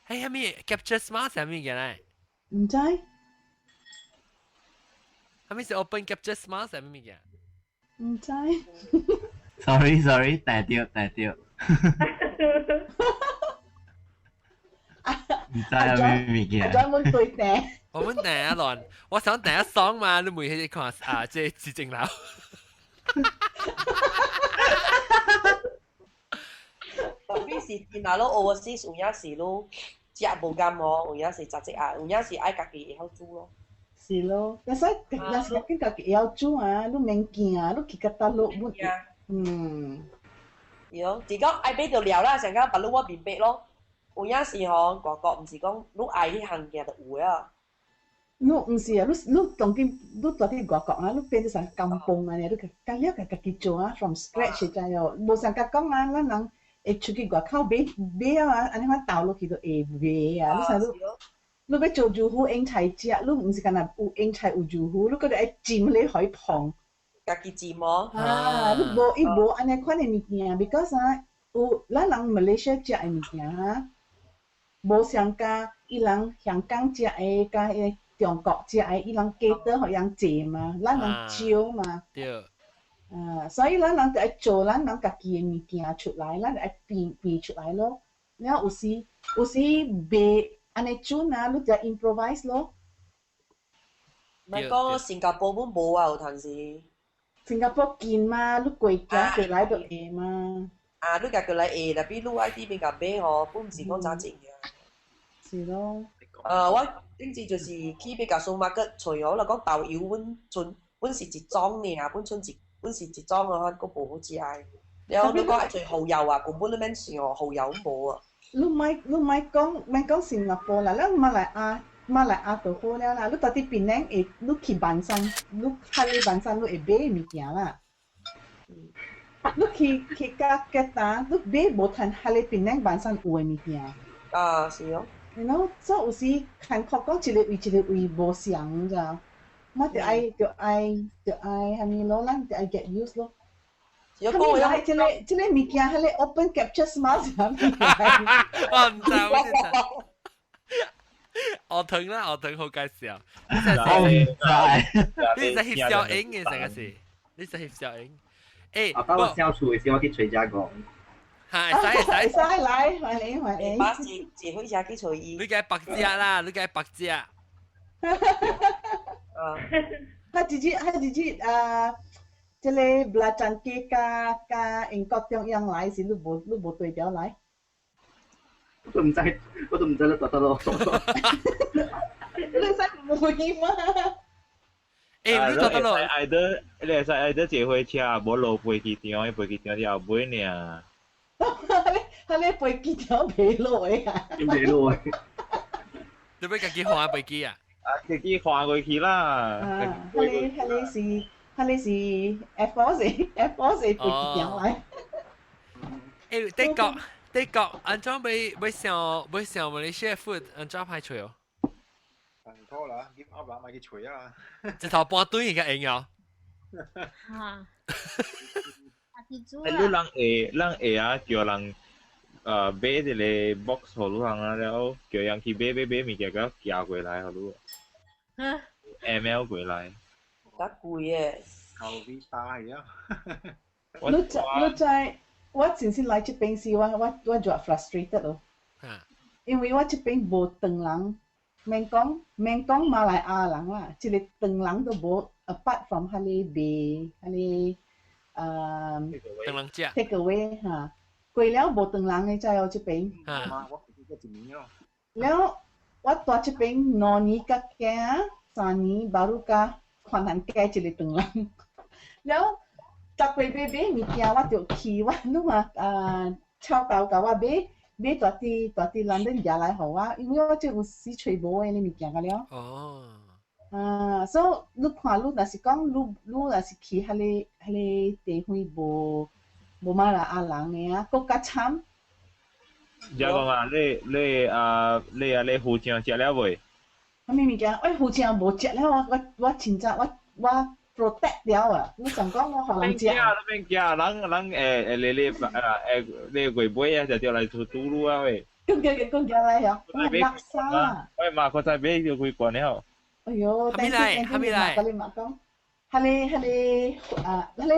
係咩 capture smart 係咩嘅咧？唔知。係咪是 open capture smart 係咩嘅？唔知。sorry，大掉。唔知係咩物件？專門對訂。我們第一輪，我想第一爽嘛，你每日看啊，即係自證樓。特別是電腦咯 overseas 有陣時咯，食無咁喎，有陣時雜食啊，有陣時愛家己會曉煮咯。是咯，但係有時跟家己會曉煮啊，你免驚啊，你去個大陸冇。有，自講愛買就料啦，成間白佬我面白咯。有陣時嗬，外國唔是講你愛迄項嘢就有啊。你唔是啊，你當啲你到啲外國啊，你變咗成kampung啊，你家了家己做啊 ，from scratch 就有，無像甲講啊，咱人會出去外口買啊，安尼款倒落去就會買啊，你想你要做豆腐用菜食，你唔是干那有用菜有豆腐，你嗰度愛浸你可以碰，家己浸哦。啊，你無安尼款嘅物件 ，because 啊，有咱人馬來西亞食嘅物件啊，無像甲伊人香港食嘅甲迄中國食嘅，伊人加多互人濟嘛，咱人少嘛。對。所以咱人就愛做咱人家己嘅物件出來，咱就愛變出來咯。然後有時賣安尼煮啊，你就 improvise 咯。唔係講新加坡本無啊，有陣時。新加坡見嘛，你過家過來就會嘛。啊，你家過來會，但係你愛啲邊個買嗬，本唔是講真正嘅。是咯。我總之就是去比較數碼個除咗啦，講豆油本是一裝嘅，本是一裝嘅，個無好食嘅。然後你講最蠔油啊，根本都免算哦，蠔油都冇啊。你咪講新加坡啦，咱馬來亞就好了啦。你到啲邊咧會，你去бан山，你喺你ban山你會買物件啦。你去加打，你買無趁喺你邊咧ban山有嘅物件。啊，是咯。然後所以有時韓國講一個位無相咋，我就愛係咪咯，咱就愛 get used 咯。咁你來這個物件係你 open capture smart 我唔知，我疼啦，我疼好介紹。你就翕小影嘅成個事，你就翕小影。誒，把我笑出嘅時候去吹家講。係，使來，歡迎。把自會寫去隨意。你嘅白隻啦，你嘅白隻。佢自己這個 belacan 機加英國中央來時，你無對表來。我都唔知你得得咯。你使會嗎？你得得咯。你係使坐火車，無落飛機場，飛機場啲後尾呢。你飛機場未落嘅啊？未落嘅。你要自己換飛機啊？自己換過去啦。你是 Air Force 飛機場嚟。德國，安怎要上馬來西亞 food， 安怎排除哦？唔拖啦，give up 啦，咪去除啊！一頭半堆而家應哦。嚇！人會啊，叫人買一個 box 好路行啊，然後叫人去買物件，個寄過來好路。ML 過來。得貴嘅。後邊大啊！你在我真是來這邊時，我就 frustrated 咯。因為我這邊無長人，免講馬來亞人啦，這個長人都無 apart from 迄個賣長人食 take away 嚇，過了無長人嘅在我這邊。แล้ว我到這邊2年甲驚3年baru 甲看人家這個長人，แล้ว逐個買物件我就去我你話超豆甲我買大啲London 寄來互我，因為我這有時找無誒物件個了。哦。所以你看你若是講你若是去迄個地方無馬來亞人嘅啊，佫較慘。即係講啊，你胡椒食了未？啥物物件？我胡椒無食了，我凊彩我 protect 了啊！你想講我可能食。邊驚，你鬼妹啊，就掉嚟做嘟嚕啊喂。講嚟呀，垃圾啊！喂嘛，佢再俾條佢過了。哎呦，但是嗰啲嘛講，係你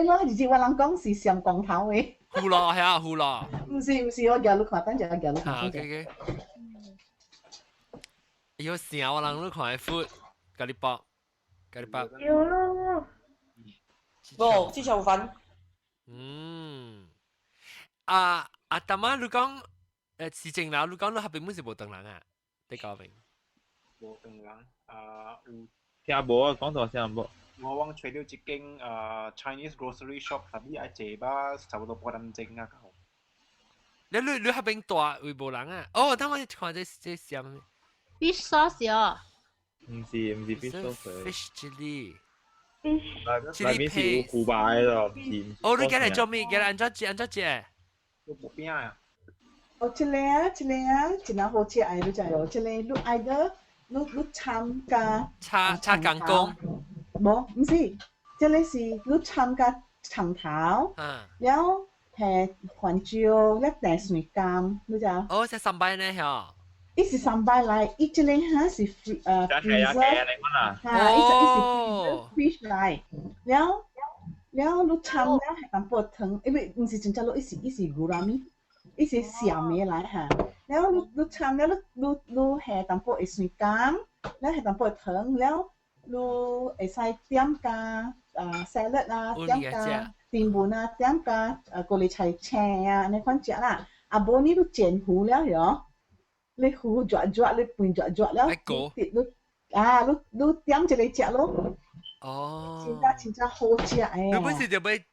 咯，直接話人講是上光頭嘅。胡羅係啊，胡羅。唔是，我叫你看，等陣我叫你看。OK。有時候我人都看 food， 咖喱包。有咯。冇，之前粉。但係你講事情啦，你講你後邊冇是無等人啊？你講明。無等人有。聽無啊？講到聽無。我往找到一間Chinese grocery shop，但係一隻吧，差不多8點鐘啊。你後邊大會無人啊？哦，等我看這什麼 ？Fish sauce 哦。唔是 fish sauce。Fish chili。chili paste。古巴咯，唔是。哦，你今日做咩？今日按怎食？做薄餅啊。哦，這個啊，真係好食哎，你知咯？這個你愛的，你參加。炒港工。冇，唔是，這個是你參加長頭，然後係環椒一定水柑，你知啊？哦，係三擺呢嗬。伊是三擺來，伊這個哈是freezer，伊是 fish 來，然後你參了係淡薄湯，因為唔是真正咯，伊是牛腩米，伊是小米來哈，然後你參了你係淡薄嘅水柑，然後係淡薄湯，然後你會使點加salad 啊，點加澱粉啊，點加高麗菜青啊，你款食啦，啊無你都煎糊了喲。你糊咗，你拌咗了，你點就嚟食咯。哦。真正好食誒。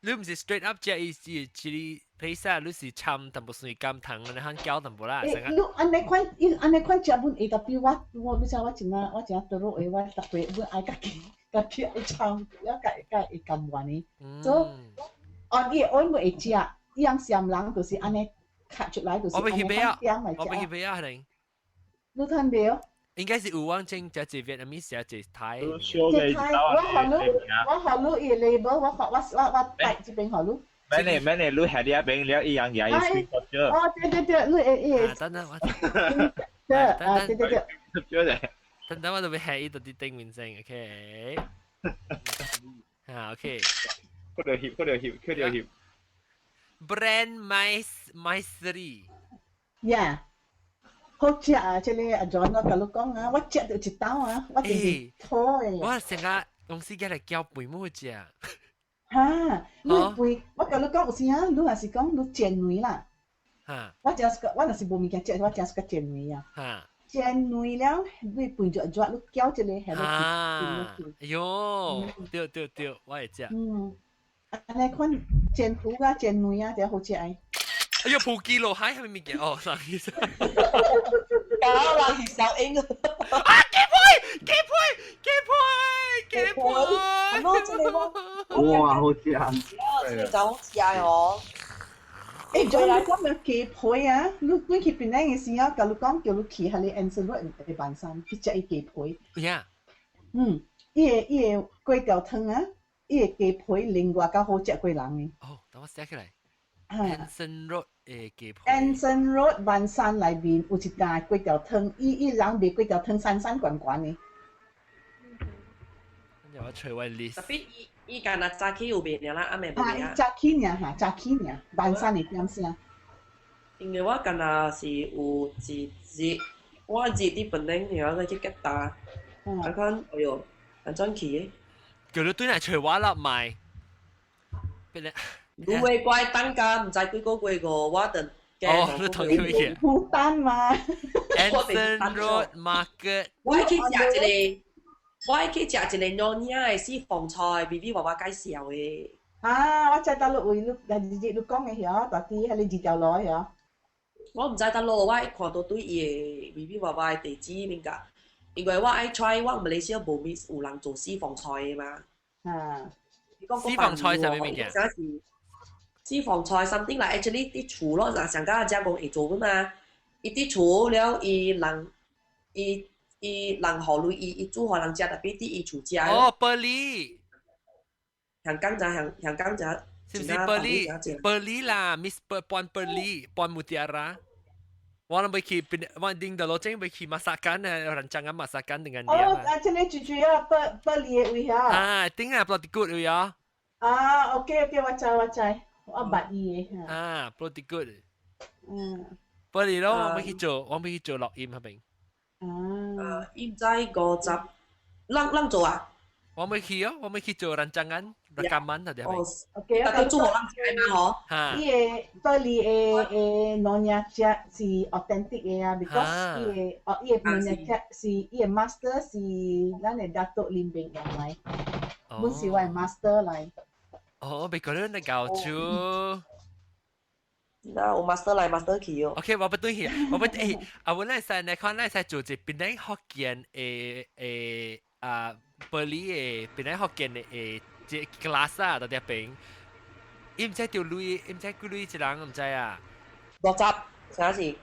你唔是 straight up 食伊是 chili paste， 你是摻淡薄水甘糖，你肯攪淡薄啦。你安尼款食本會特別我你知我真多肉誒，我特別本愛家己愛摻，了家會甘願嘅。所以，我會食，伊樣鹹人就是安尼卡出來就是安尼款點嚟食。我俾佢俾啊，係你睇到？應該是有往正只Vietnamese 只Thai。我學你伊 label， 我帶這邊學你。咩你你係呢一邊了一樣嘢要 screenshot 咗。哦，對，你等等我。對。等我都俾下呢度啲丁面聲 ，OK。OK。嗰條協。Brand Maestri。Yeah。好食啊！這裡阿 John 我甲你講啊，我食到一刀啊，我真是討誒。我成日公司嘅嚟叫肥妹食。哈，你肥，我甲你講有時啊，你若是講你煎糜啦。哈。我若是無物件食，我真是個煎糜啊。哈。煎糜了，你拌咗，你攪一個係落去。喲，對，我會食。安尼款煎糊啊，煎糜啊，就好食誒。哎呀，鋪機咯，係咪嘅？哦，唔好意思。搞爛條手影啊！幾倍！哇，好食啊！就好食哦。誒，再來講嘅雞皮啊，你去邊嘅時候，甲你講叫你去下你 Anson Road 嘅晚餐去食伊雞皮。呀。伊個粿條湯啊，伊個雞皮另外較好食過人嘅。哦，等我寫起來。Anson Road 嘅雞皮。Anson Road 萬山內面有一間粿條湯，伊人賣粿條湯山關嘅。我隨位 list。特別伊間啊，早起有賣啦，未賣啊。早起爾哈，早起爾，萬山嘅點先。因為我間啊是有一日，我日啲本來然後去吉打，我看哎呦，安怎去嘅？叫你對嚟隨我啦賣。如果怪單價唔知幾個月個，我等。哦，你同佢嘅。孤單嘛。Anson Road Market。我去食一個。我愛去食一個娘娘的私房菜 ，BB 娃娃介紹的。啊，我知道你為你講嘅曉，到底係你二條路曉。我唔知道路，我看到對伊嘅 BB 娃娃嘅地址邊個，因為我愛 try， 我馬來西亞無咪有人做私房菜嘅嘛。啊。私房菜係咩嘢？私房菜 something like actually 啲廚咯，嗱上家家講會做噶嘛，伊啲廚了伊人何類伊煮互人食，特別啲伊廚食。哦，玻璃。香港就是不是Pearly啦 Miss Puan Pearly Puan Mutiara我能去我定的路径会去 masakan rancangan masakan dengan dia oh actually cucu ya Pearly we ha ting plot good ya okay我知我捌伊plot good Pearly 咯我咪去做錄音係咪現在50啷做啊我咪去做rancangan rekaman tadi apa? Okey, tak tahu orang China ho. Ie Pearly Nyonya Jack si authentic ya because ie Nyonya Jack si ie master si nane Datuk Lim Beng yang lai. Mun si wai master lai. Oh, because na gao chu. Na, o master lai master ki yo. Okay, 我不对hier，我不诶，我那时呢看那时做一边咧福建Pearly 邊咧福建嘅即 class 啊，到底邊？伊唔知條鐳，唔知幾鐳一人，唔知啊。60，啥事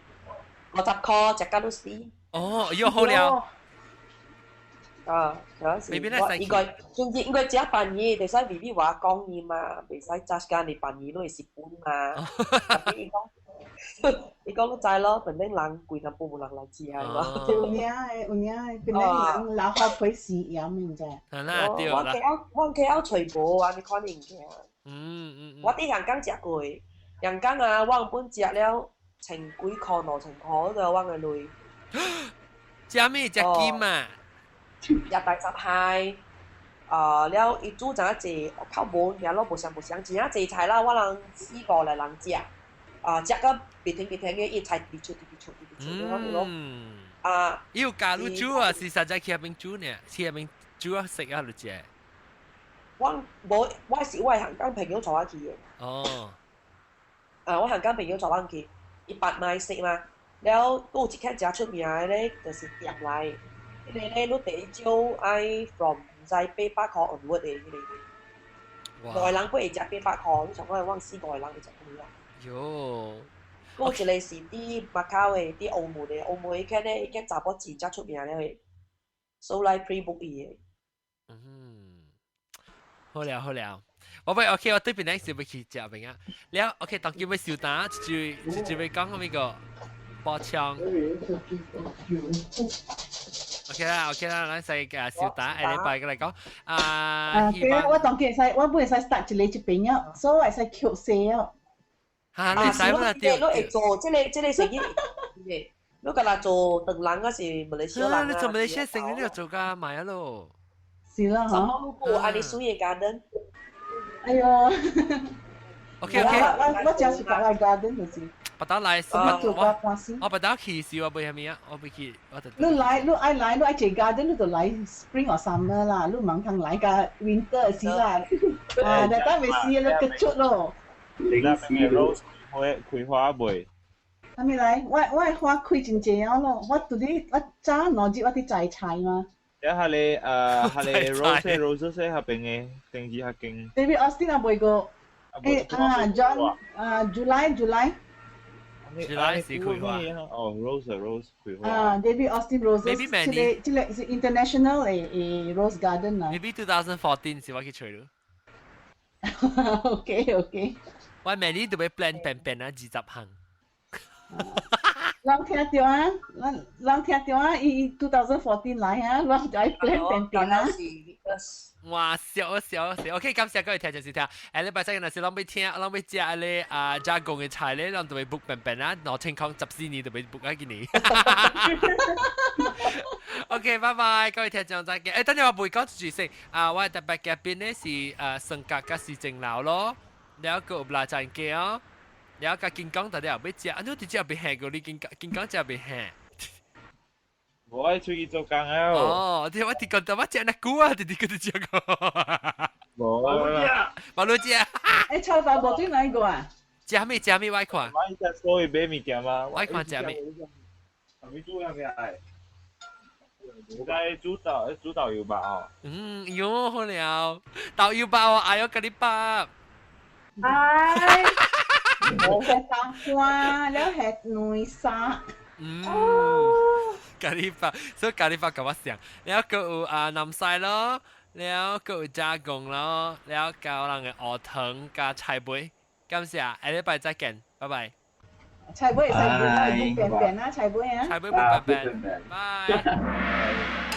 ？50塊一間都死。哦，又好了。啥事？邊咧使？應該只辦嘢，就使 BB 話講嘢嘛，唔使揸間嚟辦嘢都係蝕本嘛。特別你講個債咯，本來人貴咁部人嚟治下嘛。有影，本來人老學佢試飲，唔知。係啦，對啦。我KL全部啊，你看人嘅。我喺香港食過，香港啊，我本食了千幾塊2,000塊就我嘅累。食咩？食金啊？日大閘蟹。了一煮陣一隻靠門，也攞無相，真係濟菜啦，我人4個嚟人食。食個別停嘅，一菜滴出，要加入煮啊，是實在去入邊煮呢，去入邊煮啊食啊，你知？我是我係香港朋友坐翻去嘅。哦。我香港朋友坐翻去，伊白賣食嘛，了有一間真出名嘅咧，就是店嚟，迄個咧你第一招愛 from 唔知800塊 onward 嘅迄個。外人不會食800塊，你上我係往4個人去食佢啊。喲，嗰一個是啲馬卡嘅，啲澳門嘅，澳門嗰間咧已經查甫字真出名咧，所以 pre-book 嘅。好了，我OK， 我對邊咧是要去食邊啊？了 OK， 當叫要小打，就要講嗰個波槍。OK 啦，咱使小打，下禮拜嚟講對啊，我當佢使，我本來使 start 一邊啊，所以我使 Q 4啊。你使乜掉？你會做，即係成日嘅。你個啦做鄧冷嗰時，馬來西亞人啊。你做馬來西亞成日都要做㗎，買啊咯。是啦，嚇。我阿你水嘅 garden。哎呦。OK， 我只是講嚟 garden 就是。不打來，我不打去是我背係咩啊？我背去，你來，你愛做 garden，你就來 spring or summer 啦，你唔通來個 winter 時啦。但係未試你結束咯。你那邊嘅 rose 開花未？係咪嚟？我花開真濟啊咯！我早兩日我啲摘菜嘛。一下你 rose 下邊嘅定義下勁。Baby Austin 啊，未個John July 是開花。哦 rose 開花。Baby Austin roses。Maybe 即係 international 嘅 rose garden 啊。Maybe 2014是我去吹咯。OK。我明年就要 plan 便啊20行。人聽到啊，人聽到啊，伊2014來啊，人就愛 plan 便啊。哇，笑！OK， 感謝各位聽眾收聽。禮拜三嘅時，我要食咧加工嘅菜咧，咱就會 book 便啊，攞情況14年就會 book 幾年。OK， 拜拜，各位聽眾再見。等陣我未講住先。我特別嘅邊咧是性格嘅是正鬧咯，แล้วก็บลาจานเกียวแล้วก็กินก้องแต่เดี๋ยวไปเจ้าอันนู้นที่เจ้าไปแห่กูนี่กินก้องเจ้าไปแห่我係出去做工啊！哦，啲我啲講到我食那股啊，啲佢哋食個。冇攞隻。誒，炒飯冇對哪個啊？食咩我看。我只所以買物件嘛。我看食咩？咪煮下咩係？在煮導遊吧哦。喲好了，導遊吧我嗌咗嗰啲吧。唉，我係當花，แล้ว係女沙。咖喱飯，所以咖喱飯咁我想，แล้วก็น้ำใส咯了佢有加工咯，了教人嘅鵝湯加菜杯，感謝，下禮拜再見，拜拜。菜杯係細杯啦，唔變變啦，菜杯啊。菜杯唔變變，拜。